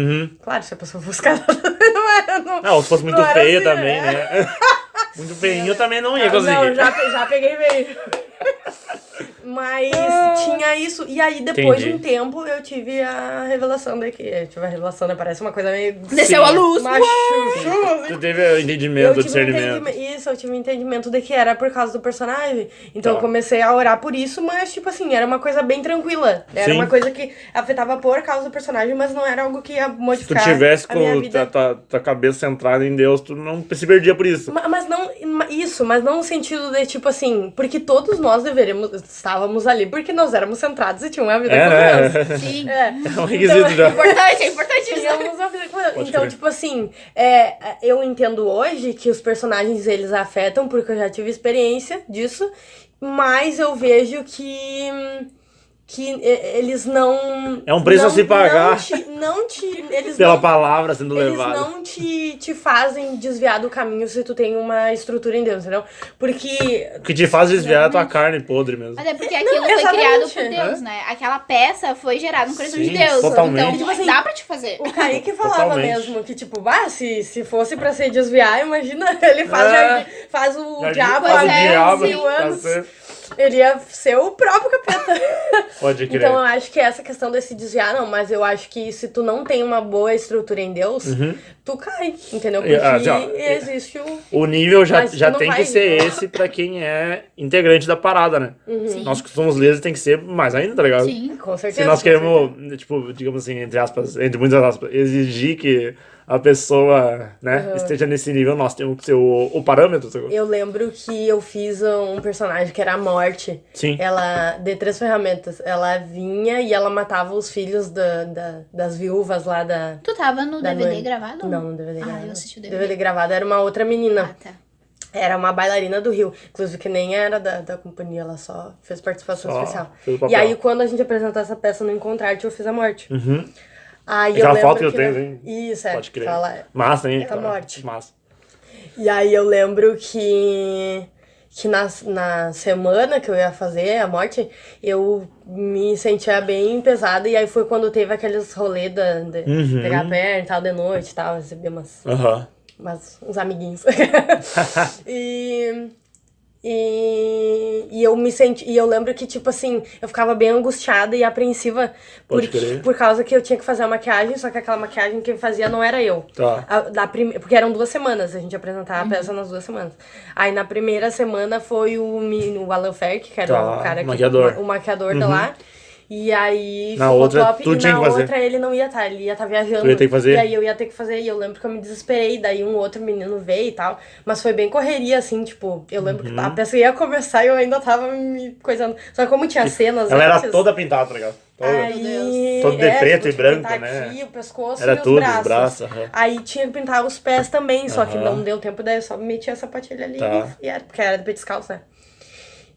Claro, se a pessoa fosse casada, Não, se fosse muito não era feia assim, também, né? Muito feinho também não ia conseguir. Não, já peguei bem. Mas tinha isso. E aí, depois de um tempo, eu tive a revelação daqui. Eu tive a revelação, né? Parece uma coisa meio... Desceu a luz. Tu teve o entendimento, o discernimento. Eu tive um entendimento de que era por causa do personagem. Então Tá. eu comecei a orar por isso, mas, tipo assim, era uma coisa bem tranquila. Era Sim. uma coisa que afetava por causa do personagem, mas não era algo que ia Se tu modificar tivesse a minha com vida. tua cabeça centrada em Deus, tu não se perdia por isso. Mas não, mas não no sentido de, tipo assim, porque todos nós estávamos ali porque nós éramos centrados e tínhamos uma vida com Deus. Né? Sim. É um requisito já. É importante isso. Tínhamos uma vida com Deus. Pode Então, crer. tipo assim, eu entendo hoje que os personagens, eles afetam, porque eu já tive experiência disso, mas eu vejo que eles não... É um preço a se pagar. Eles Pela não, palavra sendo eles levada. não te fazem desviar do caminho se tu tem uma estrutura em Deus, entendeu? Porque... O que te faz desviar é a tua carne podre mesmo. Mas é porque aquilo foi exatamente. criado por Deus, né? Aquela peça foi gerada no coração Sim, de Deus. totalmente. Então, Tipo assim, dá pra te fazer. O Kaique falava Totalmente. mesmo que, tipo, se fosse pra se desviar, imagina, ele faz o diabo faz o há diabo, 10 mil anos. tá certo. Ele ia ser o próprio capeta. Pode crer. Então eu acho que essa questão de se desviar, não, mas eu acho que se tu não tem uma boa estrutura em Deus, tu cai, entendeu? Porque existe o... O nível já Mas tu não tem vai, que ser né? esse pra quem é integrante da parada, né? Sim. Nós que somos líderes tem que ser mais ainda, tá ligado? Sim. Com certeza. Se nós com certeza. queremos, tipo, digamos assim, entre muitas aspas, exigir que a pessoa, né, esteja nesse nível, nós temos que ser o parâmetro. Sacou? Eu lembro que eu fiz um personagem que era a Morte. Sim. Ela, de 3 ferramentas. Ela vinha e ela matava os filhos das viúvas lá da... Tu tava no Da DVD mãe. gravado? Não, no DVD Ah, gravado. eu assisti o DVD. DVD gravado era uma outra menina. Ah, tá. Era uma bailarina do Rio. Inclusive, que nem era da companhia, ela só fez participação Só especial. fez o papel. E aí, quando a gente apresentou essa peça no Encontrarte, eu fiz a Morte. Aí Aquela eu lembro foto que eu tenho, hein? Isso, Pode crer. Fala... Massa, hein? A Morte. Massa. E aí eu lembro que na semana que eu ia fazer a Morte, eu me sentia bem pesada. E aí foi quando teve aqueles rolê de pegar a perna e tal, de noite e tal, receber Aham. uns amiguinhos. E eu me senti. E eu lembro que, tipo assim, eu ficava bem angustiada e apreensiva Pode crer. por causa que eu tinha que fazer a maquiagem, só que aquela maquiagem que fazia não era eu. Tá. Porque eram 2 semanas, a gente apresentava a peça nas 2 semanas. Aí na primeira semana foi o Alan Ferk, que era Tá, o cara que. maquiador. O maquiador da lá. E aí Na ficou outra, top. tu E tinha na que fazer. outra ele não ia estar, ele ia estar viajando. Tu ia ter que fazer? E aí eu ia ter que fazer. E eu lembro que eu me desesperei, daí um outro menino veio e tal. Mas foi bem correria, assim, tipo, eu lembro que a peça ia começar e eu ainda tava me coisando. Só que como tinha cenas Ela era antes, toda pintada, tá ligado? Toda. aí, Todo de preto tipo, e branco, pintar né? aqui, o pescoço Era e os tudo, os braços. braços, aham. Aí tinha que pintar os pés também, só que Aham. não deu tempo, daí eu só meti a sapatilha ali Tá. porque era de pé descalço, né?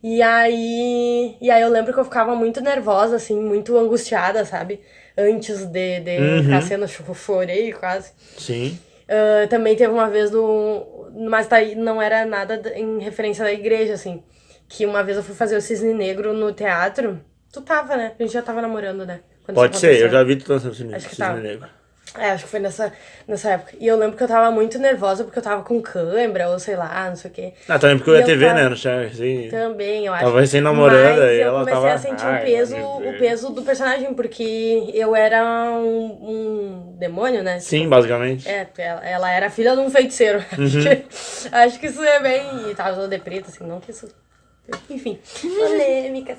E aí eu lembro que eu ficava muito nervosa, assim, muito angustiada, sabe? Antes de ficar sendo, eu chorei quase. Sim. Também teve uma vez mas daí não era nada em referência da igreja, assim. Que uma vez eu fui fazer o Cisne Negro no teatro. Tu tava, né? A gente já tava namorando, né? Quando Pode isso ser, eu aconteceu. já vi tu dançando Acho que Cisne tava. Negro. Acho que foi nessa época. E eu lembro que eu tava muito nervosa porque eu tava com cãibra, ou sei lá, não sei o quê. Também porque eu ia TV, tava... né? No chat, assim. Também, eu acho. Tava recém-namorando e eu ela comecei tava... a sentir o peso do personagem, porque eu era um demônio, né? Sim, basicamente. Ela era filha de um feiticeiro. Acho que isso é bem... E tava toda de preto, assim, não que isso... Enfim, polêmicas.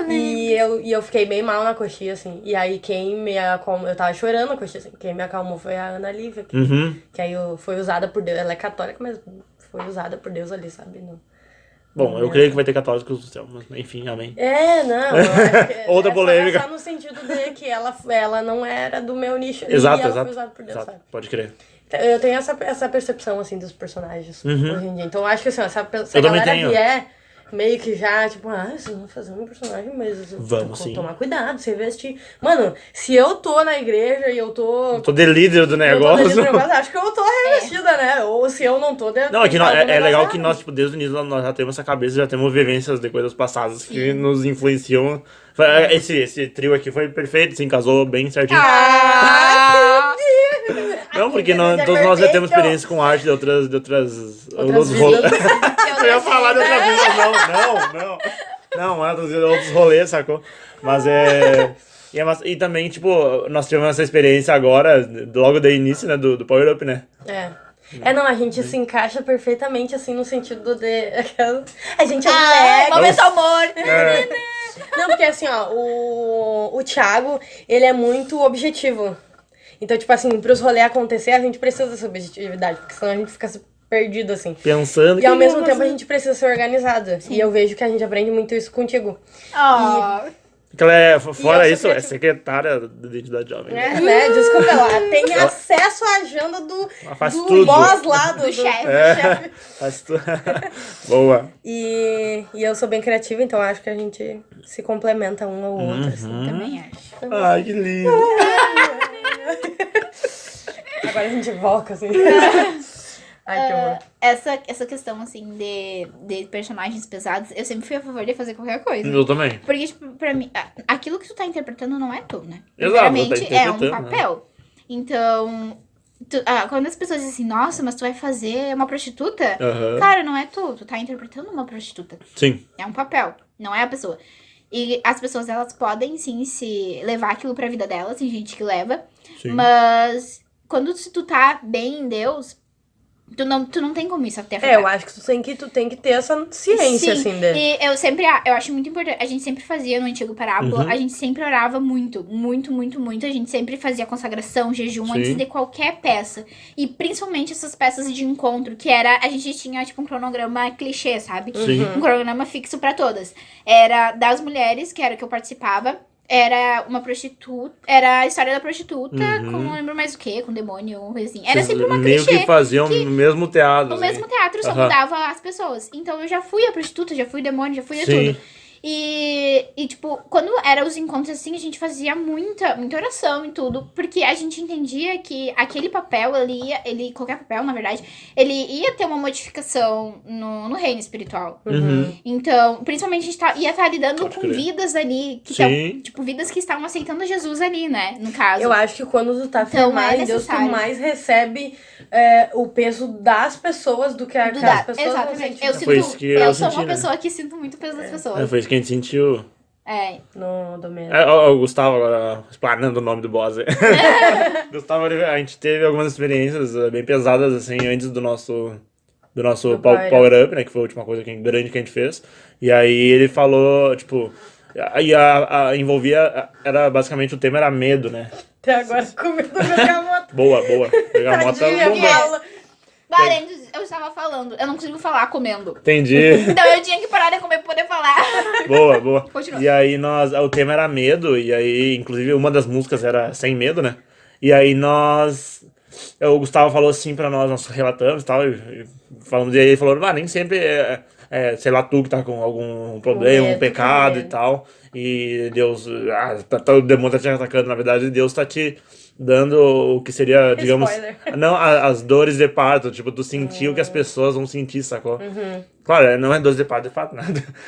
E eu fiquei bem mal na coxinha, assim. E aí quem me acalmou... Eu tava chorando na coxinha, assim. Quem me acalmou foi a Ana Lívia. Que aí foi usada por Deus. Ela é católica, mas foi usada por Deus ali, sabe? Bom, eu creio que vai ter católicos do céu, mas enfim, amém. Não, eu acho que Outra polêmica. É só no sentido de que ela não era do meu nicho. Exato, e ela exato. foi usada por Deus, Exato, sabe? pode crer. Eu tenho essa percepção, assim, dos personagens hoje em dia. Então eu acho que, assim, se a Eu galera tenho. vier meio que já, tipo, vocês vão fazer um personagem, mas Vamos, sim. tomar cuidado, você investir. Mano, se eu tô na igreja e eu tô... Tô de líder do negócio. Acho que eu tô revestida, né? Ou se eu não tô... Não, é legal que nós, tipo, desde o início nós já temos essa cabeça, já temos vivências de coisas passadas que nos influenciam. Esse trio aqui foi perfeito, se casou bem certinho. Não, porque todos nós já temos experiência com arte de outras vidas. Eu ia falar de outra vida, não, é dos outros rolês, sacou? Mas e também, tipo, nós tivemos essa experiência agora, logo do início, né, do Power Up, né? Não, a gente se encaixa perfeitamente, assim, no sentido de... A gente é moleque. Momento amor. Não, porque assim, ó, o Thiago, ele é muito objetivo. Então, tipo assim, pros rolês acontecer, a gente precisa dessa objetividade, porque senão a gente fica perdido, assim. Pensando e ao mesmo tempo a gente precisa ser organizado. Sim. E eu vejo que a gente aprende muito isso contigo. Fora isso, é secretária da identidade jovem. Né? Desculpa, ela tem acesso à agenda do boss lá, do chefe. Faz tudo. Boa. E eu sou bem criativa, então acho que a gente se complementa um ao outro, assim. Também acho. Ai, que lindo. Agora a gente volta, assim. Ai, que horror. Essa questão, assim, de personagens pesados, eu sempre fui a favor de fazer qualquer coisa. Eu também. Porque, tipo, pra mim, aquilo que tu tá interpretando não é tu, né? Exato, primeiramente, é um papel. Né? Então, quando as pessoas dizem assim, nossa, mas tu vai fazer uma prostituta? Cara, não é tu tá interpretando uma prostituta. Sim. É um papel, não é a pessoa. E as pessoas, elas podem, sim, se levar aquilo pra vida delas, tem gente que leva. Sim. Mas, se tu tá bem em Deus... Tu não tem como isso até afetar. Eu acho que tu tem que ter essa ciência, sim, assim, dele. E eu acho muito importante. A gente sempre fazia no Antigo Parábola, a gente sempre orava muito. A gente sempre fazia consagração, jejum, antes de qualquer peça. E principalmente essas peças de encontro, que era... A gente tinha, tipo, um cronograma clichê, sabe? Um cronograma fixo pra todas. Era das mulheres, que era o que eu participava. Era uma prostituta, era a história da prostituta, com não lembro mais o que, com demônio, coisa assim. Era sempre uma clichê. Meio que faziam no mesmo teatro. No mesmo teatro, só mudava as pessoas. Então eu já fui a prostituta, já fui o demônio, já fui a tudo. E, tipo, quando eram os encontros assim, a gente fazia muita oração e tudo, porque a gente entendia que aquele papel, qualquer papel, na verdade, ele ia ter uma modificação no reino espiritual. Então, principalmente a gente ia estar lidando com vidas ali, que estão, tipo, vidas que estavam aceitando Jesus ali, né, no caso. Eu acho que quando tu tá firmado em Deus, tu mais recebe o peso das pessoas do que as pessoas. Exatamente. Eu sou uma pessoa que sinto muito o peso das pessoas. Foi isso que a gente sentiu. No domingo. O Gustavo, agora, explanando o nome do boss. Gustavo, a gente teve algumas experiências bem pesadas, assim, antes do nosso Power Up, né, que foi a última coisa grande que a gente fez. E aí ele falou, tipo... Aí envolvia... Era basicamente, o tema era medo, né? Até agora com medo de bergamota. Boa. Bergamota bomba. Eu estava falando, eu não consigo falar comendo. Entendi. Então eu tinha que parar de comer pra poder falar. Boa. Continua. E aí o tema era medo, e aí, inclusive, uma das músicas era Sem Medo, né? E aí o Gustavo falou assim pra nós relatamos e tal, e falamos, e aí ele falou, nem sempre sei lá, tu que tá com algum problema, um pecado e tal, e Deus, o demônio tá te atacando, na verdade, Deus tá te dando o que seria, digamos... Spoiler. Não, as dores de parto, tipo, tu sentiu o que as pessoas vão sentir, sacou? Claro, não é 12 de fato, né?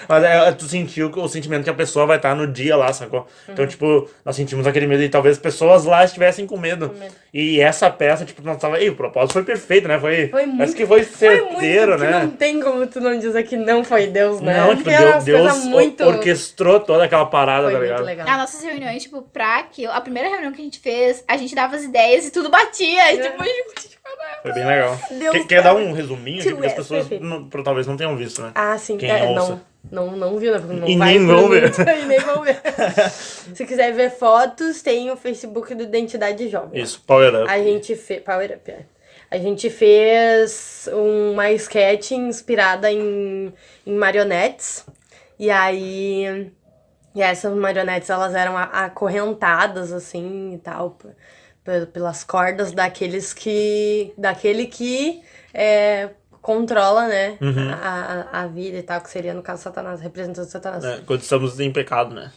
Mas tu sentiu o sentimento que a pessoa vai estar no dia lá, sacou? Então, tipo, nós sentimos aquele medo e talvez as pessoas lá estivessem com medo. E essa peça, tipo, nós tava... o propósito foi perfeito, né? Foi muito... Parece que foi certeiro, né? Não tem como tu não dizer que não foi Deus, né? Não, tipo, Deus orquestrou toda aquela parada, tá ligado? Muito legal. As nossas reuniões, tipo, pra aquilo... A primeira reunião que a gente fez, a gente dava as ideias e tudo batia. E, tipo, a gente... Foi bem legal. Quer dar um resuminho aqui? Porque as pessoas talvez não tenham visto, né? Ah, sim. Quem ouça. Não viu, né? Porque não e vai nem vão ver. E nem vão ver. Se quiser ver fotos, tem o Facebook do Identidade Jovem. Isso, Power Up. A gente fez... Power Up, é. A gente fez uma sketch inspirada em marionetes. E aí... E essas marionetes, elas eram acorrentadas, assim, e tal... pelas cordas daquele que controla, né, a vida e tal, que seria, no caso, Satanás, representando Satanás. Quando estamos em pecado, né?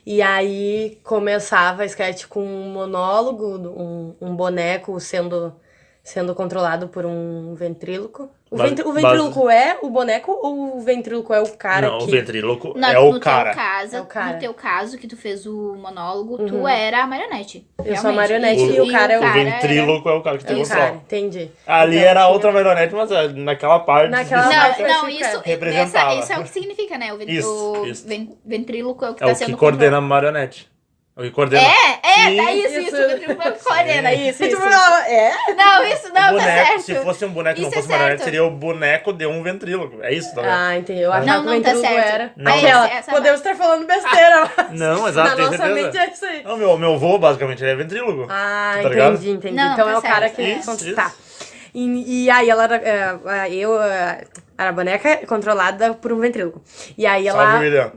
E aí começava a sketch com um monólogo, um boneco sendo controlado por um ventríloco. O ventríloco é o boneco ou o ventríloco é o cara? Não, que... o ventríloco é o cara. No teu caso, que tu fez o monólogo, tu era a marionete. Eu sou a marionete e o cara é o... O ventríloco é o cara que tem o controle. Entendi. Ali então, era outra marionete, mas naquela parte... Isso representava. Isso é o que significa, né? Isso. Ventríloco é o que é tá o sendo que coordena a marionete. O que coordena. Isso. O ventríloco é o que coordena, isso. E tu falava, Não, isso não, boneco, tá certo. Se fosse um boneco e não Isso fosse marionete, seria o boneco de um ventríloco. É isso, tá vendo? Ah, entendi. Eu achava que o Não, tá ventríloco certo. era... Não. Aquela, podemos estar falando besteira, mas... Não, exato, na tem nossa certeza. mente é isso aí. Não, meu avô, basicamente, ele é ventríloco. Ah, tá ligado? entendi. Não, então tá é o cara certo. que... Isso. Tá. E aí ela era... Eu era a boneca controlada por um ventríloco. E aí ela... Salve, William.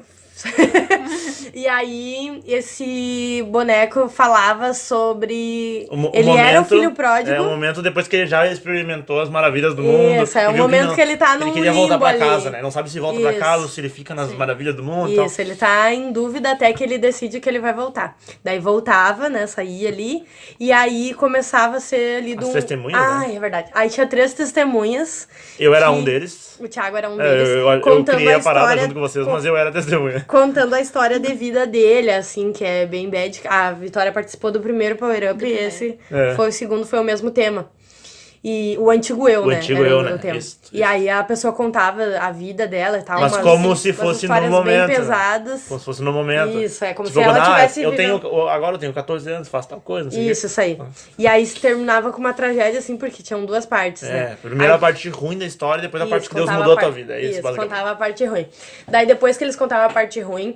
E aí, esse boneco falava sobre... Ele momento, era o filho pródigo. É o momento depois que ele já experimentou as maravilhas do mundo. Isso, é o momento que ele tá num Ele queria voltar limbo pra ali. casa, né? Não sabe se volta pra casa ou se ele fica nas maravilhas do mundo. Isso, ele tá em dúvida até que ele decide que ele vai voltar. Daí voltava, né, saía ali. E aí começava a ser lido... As testemunhas, né? É verdade. Aí tinha 3 testemunhas. Eu era um deles. O Thiago era um deles. Eu contando criei a parada história, junto com vocês, mas eu era testemunha. Contando a história de vida dele, assim, que é bem bad. A Vitória participou do primeiro Power Up e esse foi o segundo, foi o mesmo tema. E o antigo eu, né? O antigo eu, né? Isso. E aí a pessoa contava a vida dela e tal. Mas como se fosse no momento. Bem pesadas. Como se fosse no momento. Isso, como tipo, se ela tivesse agora eu tenho 14 anos, faço tal coisa. Isso aí. E aí se terminava com uma tragédia, assim, porque tinham 2 partes, né? Primeiro a parte ruim da história e depois a parte que Deus mudou a tua vida. É isso, basicamente. Contava a parte ruim. Daí depois que eles contavam a parte ruim,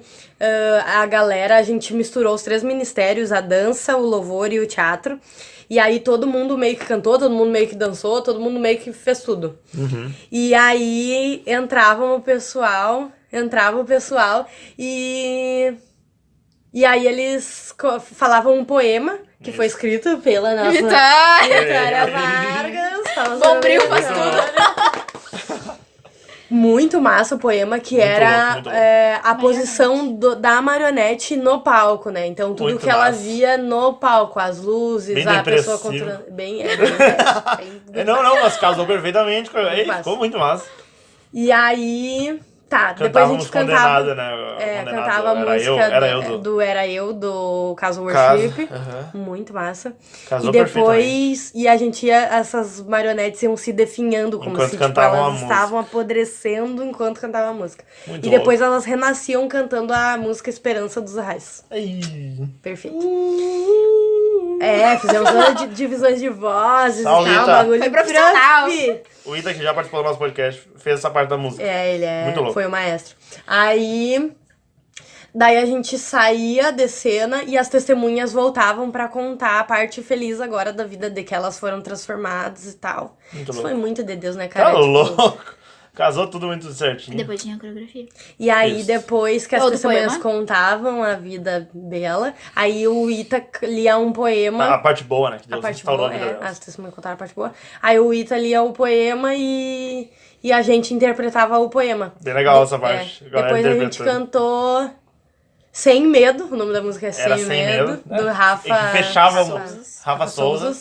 a galera, a gente misturou os 3 ministérios, a dança, o louvor e o teatro. E aí todo mundo meio que cantou, todo mundo meio que dançou, todo mundo meio que fez tudo. E aí entrava o pessoal e aí eles falavam um poema que foi escrito pela nossa Vitória Vargas. Bombril faz tudo. Muito massa o poema, que muito era louco. A posição da marionete no palco, né? Então tudo Muito que ela massa. via no palco, as luzes, Bem a pessoa depressivo. controlando. Bem Não, mas casou perfeitamente. Ficou muito massa. E aí... Tá, depois a Cantávamos gente cantava... Condenada, né? Cantava a música Era Eu, do Caso Worship. Muito massa. Casou e depois... E a gente ia... Essas marionetes iam se definhando, como enquanto se tipo, elas estavam apodrecendo enquanto cantavam a música. Muito e depois elas renasciam cantando a música Esperança dos Raios. Perfeito. Fizemos todas divisões de vozes e tal. Bagulho foi profissional. O Ita, que já participou do nosso podcast, fez essa parte da música. Ele muito louco. Foi o maestro. Daí a gente saía de cena e as testemunhas voltavam pra contar a parte feliz agora da vida de que elas foram transformadas e tal. Muito Isso louco. foi muito de Deus, né, cara? Tá louco. Casou tudo muito certinho. Depois tinha a coreografia. E aí, depois que as testemunhas poema? contavam a vida dela, aí o Ita lia um poema. A parte boa, né? Que Deus a parte restaurou boa, a vida delas. as testemunhas contaram a parte boa. Aí o Ita lia o poema e a gente interpretava o poema. Bem legal essa parte. Depois a gente cantou Sem Medo, o nome da música é Era Sem Medo, né? do Rafa... E que fechava Rafa Souza.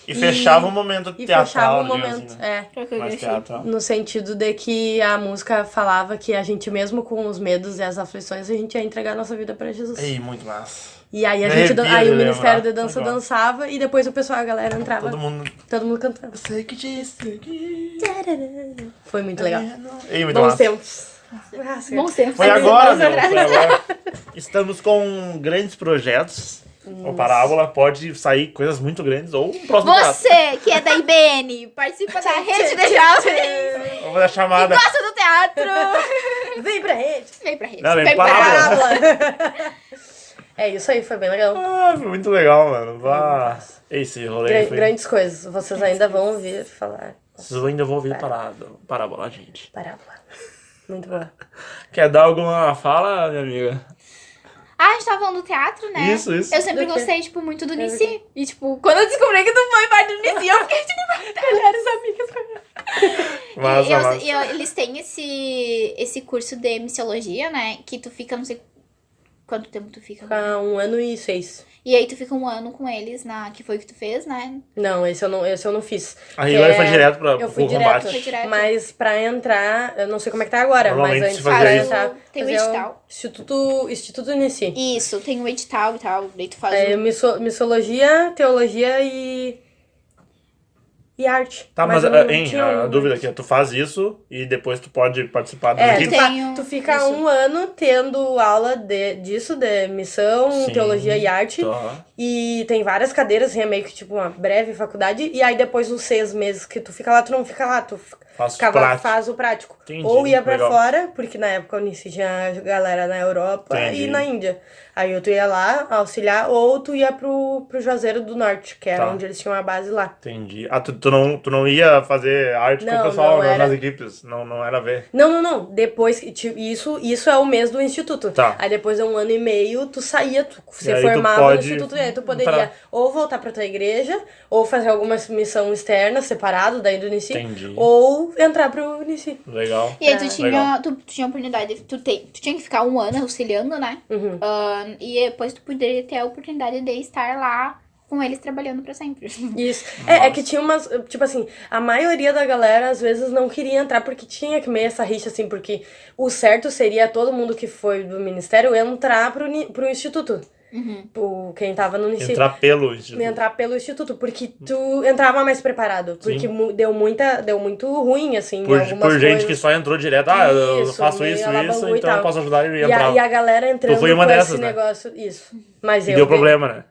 E fechava o momento E teatral, fechava o digamos momento, assim, né? Mais teatral. No sentido de que a música falava que a gente, mesmo com os medos e as aflições, a gente ia entregar a nossa vida pra Jesus. Ei, muito massa. E aí Me o arrepia de Ministério de lembrar Dança agora. dançava e depois o pessoal, a galera entrava. Todo mundo... Todo mundo cantando. Sei que disse que... Foi muito legal. Ei, muito Bons massa. tempos. Bom tempo. Foi agora, meu. Foi agora. Estamos com grandes projetos. O Parábola pode sair coisas muito grandes ou um próximo teatro. Você, que é da IBN, participa da rede de jovens Vamos dar e chamada. gosta do teatro. Vem pra rede. Vem pra rede. Não, vem Vem pra Parábola. É isso aí, foi bem legal. Ah, foi muito legal, mano. Vá. Esse rolê foi... Grandes coisas. Vocês ainda vão ouvir falar. Eu ainda vou ouvir Parábola, gente. Parábola. Muito boa. Quer dar alguma fala, minha amiga? Ah, a gente tava falando do teatro, né? Isso. Eu sempre Do quê? gostei, tipo, muito do Nissi. E, tipo, quando eu descobri que tu foi parte do Nissi, eu fiquei, tipo, melhores amigas. Massa. Eles têm esse curso de missiologia, né? Que tu fica, não sei quanto tempo tu fica. Há 1 ano e 6. E aí tu fica 1 ano com eles, que foi o que tu fez, né? Não, esse eu não fiz. A Que Hilary foi direto pro fui combate. Foi direto. Mas pra entrar, eu não sei como é que tá agora, mas Normalmente antes se pra fazia isso. entrar... Tem o fazia edital. Instituto Inici. Isso, tem o edital e tal. Daí tu faz É, missologia, teologia e arte. Tá, mas eu não hein, tinha a dúvida aqui é, tu faz isso e depois tu pode participar das É, equipes. tu fica isso. 1 ano tendo aula disso, de missão, Sim. teologia e arte. Tá. E tem várias cadeiras, assim, é meio que tipo uma breve faculdade. E aí depois dos 6 meses que tu fica lá, tu não fica lá, tu faz o prático. Entendi, Ou ia pra legal. fora, porque na época eu Unici tinha galera na Europa Entendi. e na Índia. Aí tu ia lá auxiliar, ou tu ia pro Juazeiro do Norte, que era Tá. onde eles tinham a base lá. Entendi. Ah, tu não ia fazer arte com Não, o pessoal não era. nas equipes? Não era ver. Não. Depois, isso é o mês do instituto. Tá. Aí depois de 1 ano e meio, tu saía, você aí tu formava no pode instituto, e aí tu poderia entrar. ou voltar pra tua igreja, ou fazer alguma missão externa, separado daí do Unici, Entendi. ou entrar pro Unici. Legal. E aí Legal. tu tinha a oportunidade, tu tinha que ficar 1 ano auxiliando, né? Uhum. E depois tu poderia ter a oportunidade de estar lá com eles trabalhando pra sempre. Isso. É que tinha umas, tipo assim, a maioria da galera às vezes não queria entrar porque tinha que meio essa rixa, assim, porque o certo seria todo mundo que foi do ministério entrar pro instituto. Quem tava no Unici. Entrar pelo instituto. Entrar pelo instituto, porque tu entrava mais preparado. Porque deu muito ruim, assim, em algumas Por gente coisas. que só entrou direto, eu Isso, faço meio isso, alabangu e então eu tal. posso ajudar e E entrar. a galera entrando foi uma com dessas, esse né? negócio. Isso. Mas E eu deu problema, né?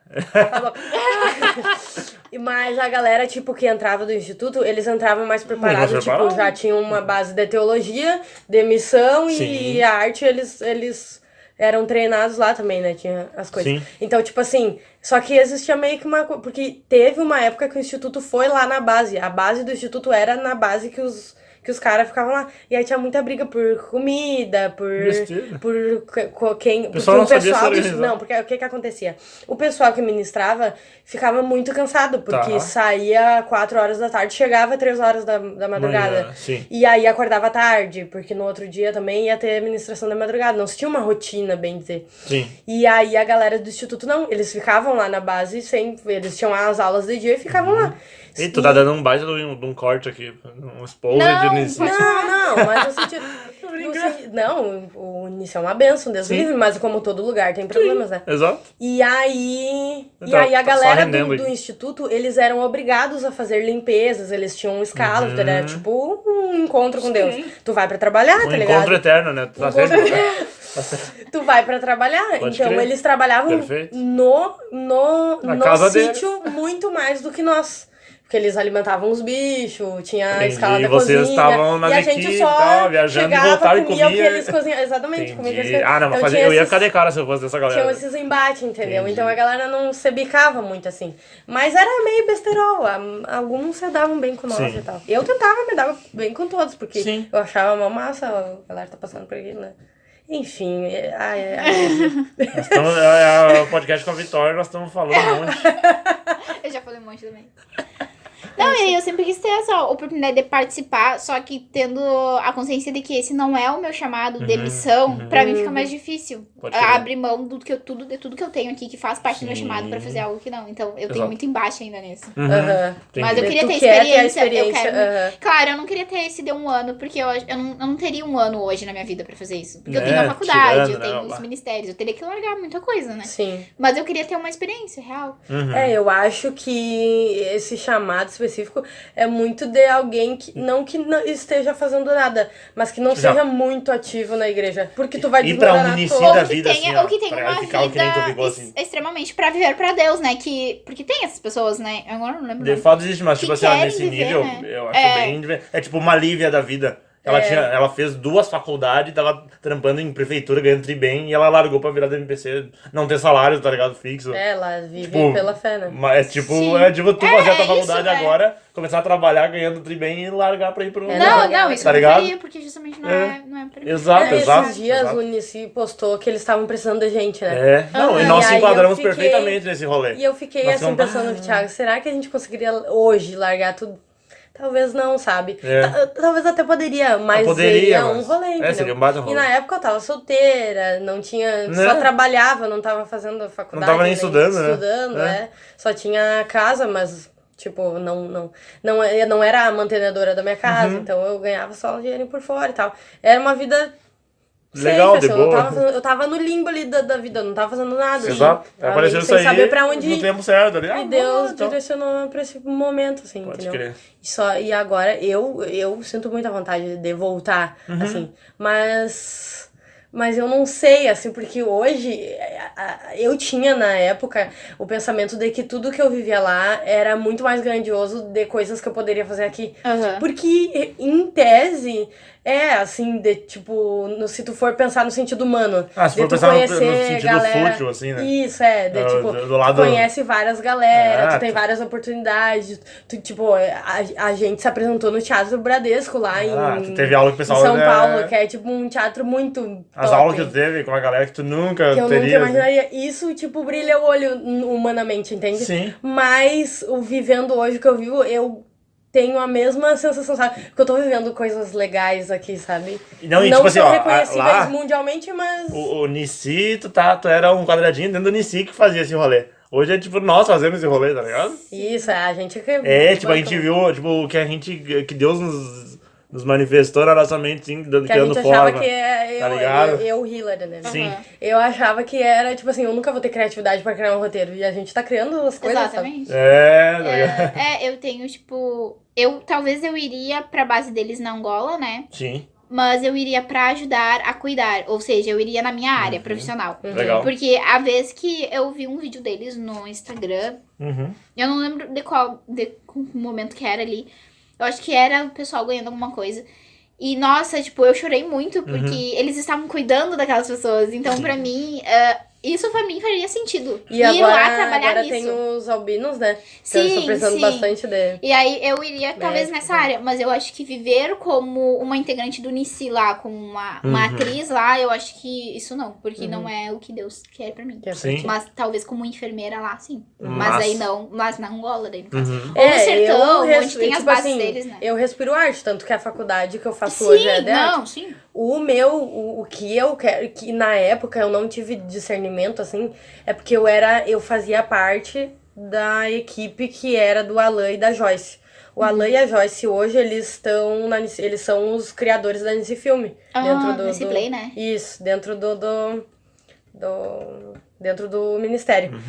Mas a galera, tipo, que entrava do instituto, eles entravam mais preparados, mais tipo, preparado. já tinham uma base de teologia, de missão Sim. e a arte, eles eram treinados lá também, né? Tinha as coisas. Sim. Então, tipo assim, só que existia meio que porque teve uma época que o instituto foi lá na base. A base do instituto era na base que os caras ficavam lá. E aí tinha muita briga por comida, Besteira. quem... pessoal não sabia se do- organizar. Não, porque o que acontecia? O pessoal que ministrava ficava muito cansado, porque Tá. saía 4 horas da tarde, chegava 3 horas da madrugada. Manhã, sim. E aí acordava tarde, porque no outro dia também ia ter administração da madrugada. Não se tinha uma rotina, bem dizer. Sim. E aí a galera do instituto não, eles ficavam lá na base, eles tinham as aulas de dia e ficavam lá. E tu tá dando um baita de um corte aqui, um expose de início. Não, mas no sentido. Não, o início é uma benção, Deus me Sim. livre, mas como todo lugar tem problemas, né? Exato. E aí Então, a tá só galera rendendo do aqui. instituto, eles eram obrigados a fazer limpezas, eles tinham escalas, era tipo um encontro com Deus. Tu vai pra trabalhar, Um tá ligado? encontro eterno, né? Tu tá Encontro sempre... Tu vai pra trabalhar. Pode Então crer. eles trabalhavam Perfeito. no casa sítio muito mais do que nós. Porque eles alimentavam os bichos, tinha a Entendi. escala da E vocês cozinha. estavam nas e a gente equipes, só tal, viajando e chegava, voltaram e comia o que comia. eles cozinhavam. Exatamente, comia o que eles Entendi. Ah, não, mas Então, eu ia tinha ficar de cara se eu fosse dessa galera. tinham esses embates, entendeu? Entendi. Então a galera não se bicava muito assim. Mas era meio besterol. Alguns se davam bem com nós Sim. e tal. Eu tentava me dar bem com todos, porque Sim. eu achava uma massa, a galera tá passando por aqui, né? Enfim, Nós estamos, é o podcast com a Vitória, nós estamos falando um monte. Eu já falei um monte também. Não, e aí eu sempre quis ter essa oportunidade de participar, só que tendo a consciência de que esse não é o meu chamado de missão, pra mim fica mais difícil. Pode crer. Abrir mão de tudo que eu tenho aqui, que faz parte do meu Sim. chamado pra fazer algo que não. Então, eu tenho Exato. muito embaixo ainda nisso. Aham. Mas eu queria Tu ter quer ter a experiência. Eu experiência, quero. aham. Claro, eu não queria ter esse de um ano, porque eu não teria um ano hoje na minha vida pra fazer isso. Porque eu Né, tenho a faculdade, tirando, eu né, tenho babá. os ministérios, eu teria que largar muita coisa, né? Sim. Mas eu queria ter uma experiência real. Eu acho que esse chamado específico é muito de alguém que não esteja fazendo nada, mas que não Já. seja muito ativo na igreja. Porque tu vai Ir pra um desmoronar município todo. da Ou que vida, tenha, assim, ó, ou que tenha pra uma ficar o que nem tu vida ficou, assim. extremamente pra viver pra Deus, né? Porque tem essas pessoas, né? Agora eu não lembro. o De nome. fato existe, mas Que tipo assim, ó, querem nesse viver, nível, né? eu acho bem... É tipo uma Lívia da vida. Ela fez 2 faculdades, tava trampando em prefeitura, ganhando tri bem, e ela largou pra virar do MPC, não ter salário, tá ligado? Fixo. Ela vive Tipo, pela fé, né? Mas tu Sim. fazer a tua É faculdade isso, né? agora, começar a trabalhar ganhando tri bem e largar pra ir pro... Não, isso Tá eu não ligado? faria, porque justamente não é pra mim. Exato, exato. Esses dias exato. o Unici postou que eles estavam precisando de gente, né? É, não, e nós E se aí enquadramos eu fiquei- perfeitamente nesse rolê. E eu fiquei Nós assim ficamos, pensando, Thiago, será que a gente conseguiria hoje largar tudo? Talvez não, sabe? É. Talvez até poderia, mas Poderia, seria mas- um rolê, entendeu? seria um baita E rolê. na época eu tava solteira, não tinha... Né? Só trabalhava, não tava fazendo faculdade. Não tava nem estudando, né? Estudando, É. Só tinha casa, mas... Tipo, não era a mantenedora da minha casa, Uhum. então eu ganhava só o dinheiro por fora e tal. Era uma vida Legal, safe, de assim, boa. eu tava no limbo ali da vida, eu não tava fazendo nada. Exato. Tava Apareceu meio isso sem aí saber pra onde no ir. tempo certo ali. E Deus então. direcionou pra esse momento, assim, Pode entendeu? crer. E agora eu sinto muita vontade de voltar, Uhum. assim, mas eu não sei, assim, porque hoje eu tinha na época o pensamento de que tudo que eu vivia lá era muito mais grandioso de coisas que eu poderia fazer aqui. Aham. Porque, em tese, assim, de tipo, se tu for pensar no sentido humano, Ah, se de for tu pensar no conhecer sentido galera, fútil, assim, né? Isso, Do- tipo, do lado- tu conhece várias galera, tu tem tu- várias oportunidades, tu, tipo, a gente se apresentou no Teatro Bradesco lá tu em, teve aula com o pessoal, em São né? Paulo, que é tipo um teatro muito As top, aulas que tu teve com a galera que tu nunca que eu teria. nunca imaginaria. Isso, tipo, brilha o olho humanamente, entende? Sim. Mas o vivendo hoje que eu vivo, eu tenho a mesma sensação, sabe? Porque eu tô vivendo coisas legais aqui, sabe? Não, e tipo assim, são ó, reconhecíveis lá- mundialmente, mas... O Nissi, tu era um quadradinho dentro do Nissi que fazia esse rolê. Hoje é tipo, nós fazemos esse rolê, tá ligado? Isso, a gente... É, tipo, a gente viu, tipo, que Deus nos manifestou na nossa mente, sim, Que a criando gente achava forma. que é tá ligado? eu Hillary, né? Sim. Aham. Eu achava que era, tipo assim, eu nunca vou ter criatividade pra criar um roteiro. E a gente tá criando as coisas, sabe? Exatamente. É, tá ligado? Eu tenho, tipo... Talvez eu iria pra base deles na Angola, né? Sim, Mas eu iria pra ajudar a cuidar. Ou seja, eu iria na minha área Uhum. profissional. legal. Porque a vez que eu vi um vídeo deles no Instagram, Uhum. eu não lembro de qual momento que era ali. Eu acho que era o pessoal ganhando alguma coisa. E, nossa, tipo, eu chorei muito porque eles estavam cuidando daquelas pessoas. Então, pra mim, isso pra mim faria sentido. E Ir agora, lá trabalhar agora nisso. tem os albinos, né? Sim, Então eu tô precisando sim. bastante de... E aí eu iria talvez Médico, nessa né? área, mas eu acho que viver como uma integrante do Nissi lá, como uma Uhum. atriz lá, eu acho que isso não, porque não é o que Deus quer pra mim. que é Sim. Mas talvez como enfermeira lá, sim. Mas- Mas aí não, mas na Angola daí no caso. Uhum. Ou no sertão, eu onde tem as tipo bases assim, deles, né? Eu respiro arte, tanto que a faculdade que eu faço hoje é de arte. não, sim. O que eu quero, que na época eu não tive discernimento, assim, é porque eu fazia parte da equipe que era do Alan e da Joyce. O Alan e a Joyce hoje, eles são os criadores da Nissi Filme. Nesse Play, né? Isso, dentro dentro do ministério.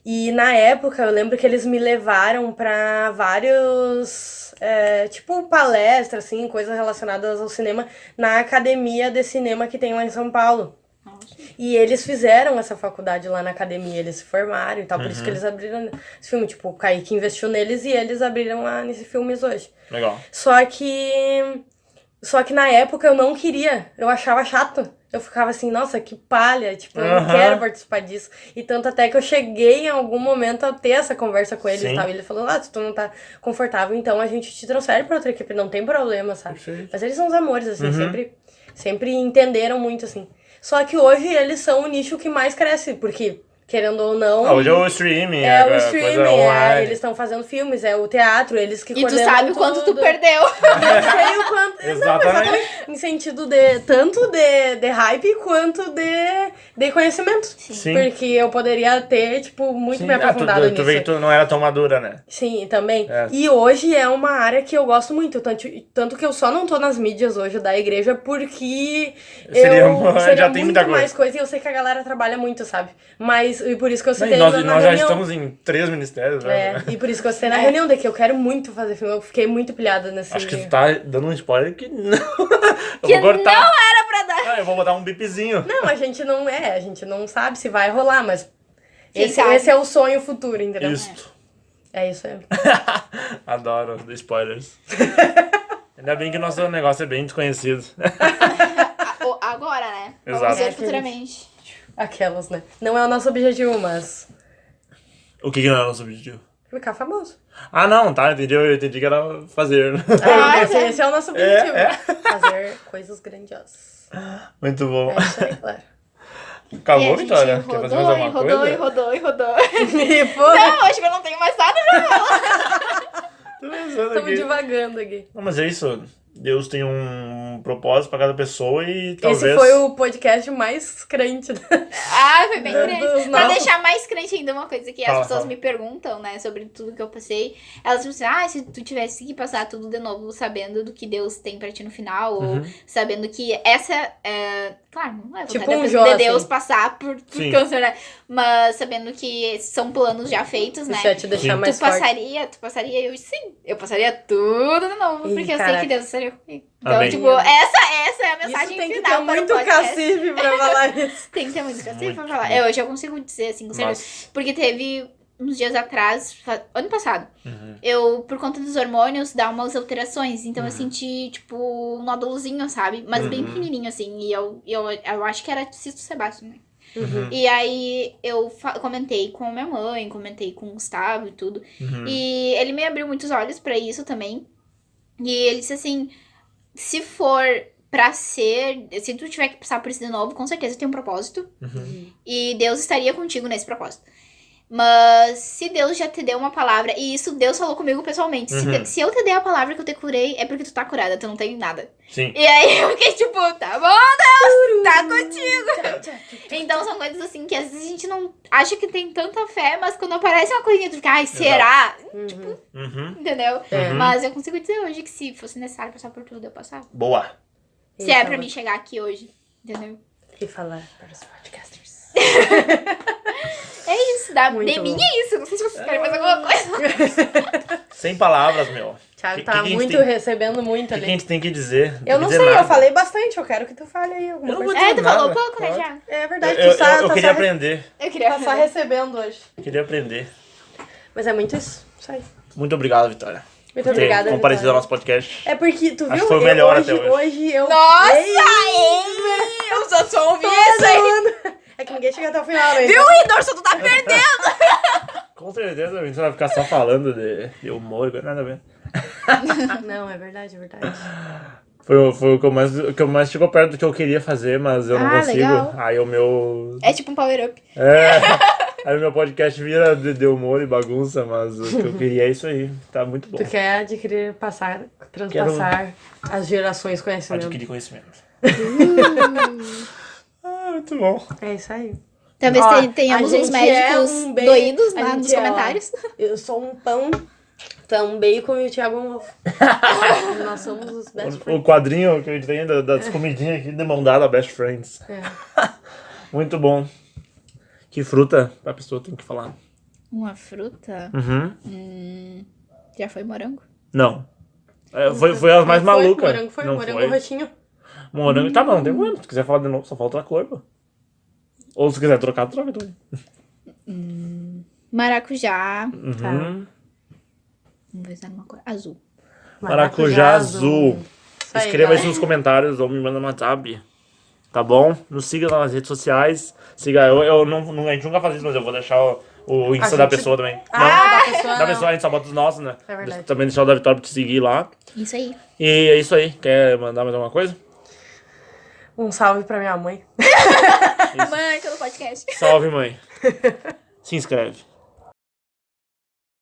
E na época, eu lembro que eles me levaram pra vários, tipo, palestras, assim, coisas relacionadas ao cinema, na academia de cinema que tem lá em São Paulo. Nossa. E eles fizeram essa faculdade lá na academia, eles se formaram e tal, por isso que eles abriram esse filme. Tipo, o Kaique investiu neles e eles abriram lá nesse filmes hoje. Legal. Só que na época eu não queria, eu achava chato. Eu ficava assim, nossa, que palha, tipo, eu não quero participar disso. E tanto até que eu cheguei em algum momento a ter essa conversa com ele Sim. e tal. E ele falou, se tu não tá confortável, então a gente te transfere pra outra equipe, não tem problema, sabe? Perfeito. Mas eles são os amores, assim, sempre entenderam muito, assim. Só que hoje eles são o nicho que mais cresce, porque querendo ou não... hoje é o streaming, o streaming, coisa online. eles estão fazendo filmes, é o teatro, eles que E tu coordenam sabe o quanto tu tudo. perdeu. Eu sei o quanto... Exatamente. Em sentido de... Tanto de hype quanto de conhecimento. Sim. Porque eu poderia ter, tipo, muito Sim. me aprofundado Tu nisso. vê que tu não era tão madura, né? Sim, também. É. E hoje é uma área que eu gosto muito. Tanto que eu só não tô nas mídias hoje da igreja porque Seria já muito tem muita mais coisa. E eu sei que a galera trabalha muito, sabe? Mas, e por isso que eu citei Nós na já reunião. estamos em 3 ministérios, né? E por isso que eu citei na reunião, de que eu quero muito fazer filme. Eu fiquei muito pilhada nesse... Acho que tu tá dando um spoiler que não. Eu Que vou cortar. não era pra dar. Eu vou botar um bipzinho. Não, a gente não sabe se vai rolar, mas Quem esse sabe? é o sonho futuro, entendeu? Isto. É isso aí. Adoro os spoilers. Ainda bem que o nosso negócio é bem desconhecido. Agora, né? Exato. Vamos ver É, futuramente. Aquelas, né? Não é o nosso objetivo, mas O que não é o nosso objetivo? ficar famoso. Ah, não, tá, entendi. Eu entendi que era fazer. Esse é o nosso objetivo. É. Fazer coisas grandiosas. Muito bom. É isso aí, claro. Acabou, E a gente Vitória? Quer fazer mais alguma rodou coisa? e rodou. E pô, Não, acho que eu não tenho mais nada pra falar. Tô pensando estamos aqui. divagando aqui. Não, mas é isso. Deus tem um propósito pra cada pessoa e talvez... Esse foi o podcast mais crente. Ah, foi bem Dos crente. Pra nossos. deixar mais crente ainda, uma coisa que as Fala, pessoas fala. me perguntam, né, sobre tudo que eu passei. Elas me dizem, se tu tivesse que passar tudo de novo, sabendo do que Deus tem pra ti no final, ou sabendo que essa é... Claro, não é vontade Tipo um de Jó, Deus assim. passar por Sim. câncer, né? Mas sabendo que são planos já feitos, né? Isso ia te deixar Sim. mais Tu forte. passaria, eu passaria tudo de novo, Ih, porque eu sei caraca. que Deus estaria comigo. Então, Amém. tipo, essa é a Isso mensagem tem que final ter para muito o podcast. cacife pra falar isso. Tem que ter muito cacife pra Muito, falar. muito. Hoje eu consigo dizer assim, com certeza. Mas... Porque teve uns dias atrás, ano passado, eu, por conta dos hormônios, dá umas alterações. Então eu senti, tipo, um nódulozinho, sabe? Mas bem pequenininho, assim. E eu acho que era cisto Sebastião, né? E aí eu comentei com a minha mãe, comentei com o Gustavo e tudo. E ele me abriu muitos olhos pra isso também. E ele disse assim, se for pra ser... Se tu tiver que passar por isso de novo, com certeza tem um propósito. E Deus estaria contigo nesse propósito. Mas se Deus já te deu uma palavra, e isso Deus falou comigo pessoalmente, se eu te dei a palavra que eu te curei, é porque tu tá curada, tu não tem nada. Sim. E aí eu fiquei tipo, tá bom, Deus, tá contigo. Então são coisas assim que às vezes a gente não acha que tem tanta fé, mas quando aparece uma coisinha, tu fica, ai, será? Entendeu? Mas eu consigo dizer hoje que se fosse necessário passar por tudo, eu passava. Boa. Se é pra mim chegar aqui hoje, entendeu? E falar para os podcasters. É isso, de Muito mim bom. é isso. Não sei se vocês querem mais alguma coisa. Sem palavras, meu. Thiago Que tá a gente muito tem- recebendo muito O que ali. a gente tem que dizer? Eu não sei, eu falei bastante, eu quero que tu fale aí alguma Eu não coisa. vou Tu nada, falou pouco, né, claro. Thiago? É verdade, Eu tu tá, queria só, aprender. Eu queria tá só recebendo hoje. Queria aprender. Mas é muito isso aí. Muito obrigado, Vitória. Muito por ter obrigada, comparecido Vitória. ao nosso podcast. É porque, tu Acho viu? que foi o melhor hoje, até hoje. eu... Nossa, Ei, eu só sou ouvir isso aí. mundo. É que ninguém chega até o final, né? Viu, Idorso? Tu tá perdendo. Com certeza a gente vai ficar só falando de humor, nada a ver. Não, é verdade, é verdade. Foi o que eu mais chegou perto do que eu queria fazer, mas eu não consigo. legal. Aí o meu. É tipo um power-up. Aí o meu podcast vira de humor e bagunça, mas o que eu queria é isso aí. Tá muito bom. Tu quer adquirir, transpassar as gerações conhecimento. Adquirir conhecimento. Muito bom. É isso aí. Talvez Ó, tenhamos a uns gente médicos é um doídos a lá gente nos é, comentários. Eu sou um pão, tu é um bacon e o Thiago é um ovo. Nós somos os best O friends. quadrinho que a gente tem das comidinhas aqui de mão dada, Best Friends. É. Muito bom. Que fruta a pessoa tem que falar? Uma fruta? Já foi morango? Não. Foi as mais malucas. Morango foi, Não morango foi. roxinho. Morango. Tá, mas não tem problema. Se tu quiser falar de novo, só falta a cor, pô. Ou se quiser trocar, troca também. Maracujá. Uhum. Vamos ver se é uma cor. Azul. Maracujá azul. Isso aí, Escreva aí galera. nos comentários ou me manda no WhatsApp. Tá bom? Nos siga lá nas redes sociais. Siga, a gente nunca faz isso, mas eu vou deixar o Insta da gente- pessoa também. Da pessoa Da não. pessoa a gente só bota os nossos, né? É verdade. Também deixar o da Vitória pra te seguir lá. Isso aí. E é isso aí. Quer mandar mais alguma coisa? Um salve pra minha mãe. Mãe, pelo podcast. Salve, mãe. Se inscreve.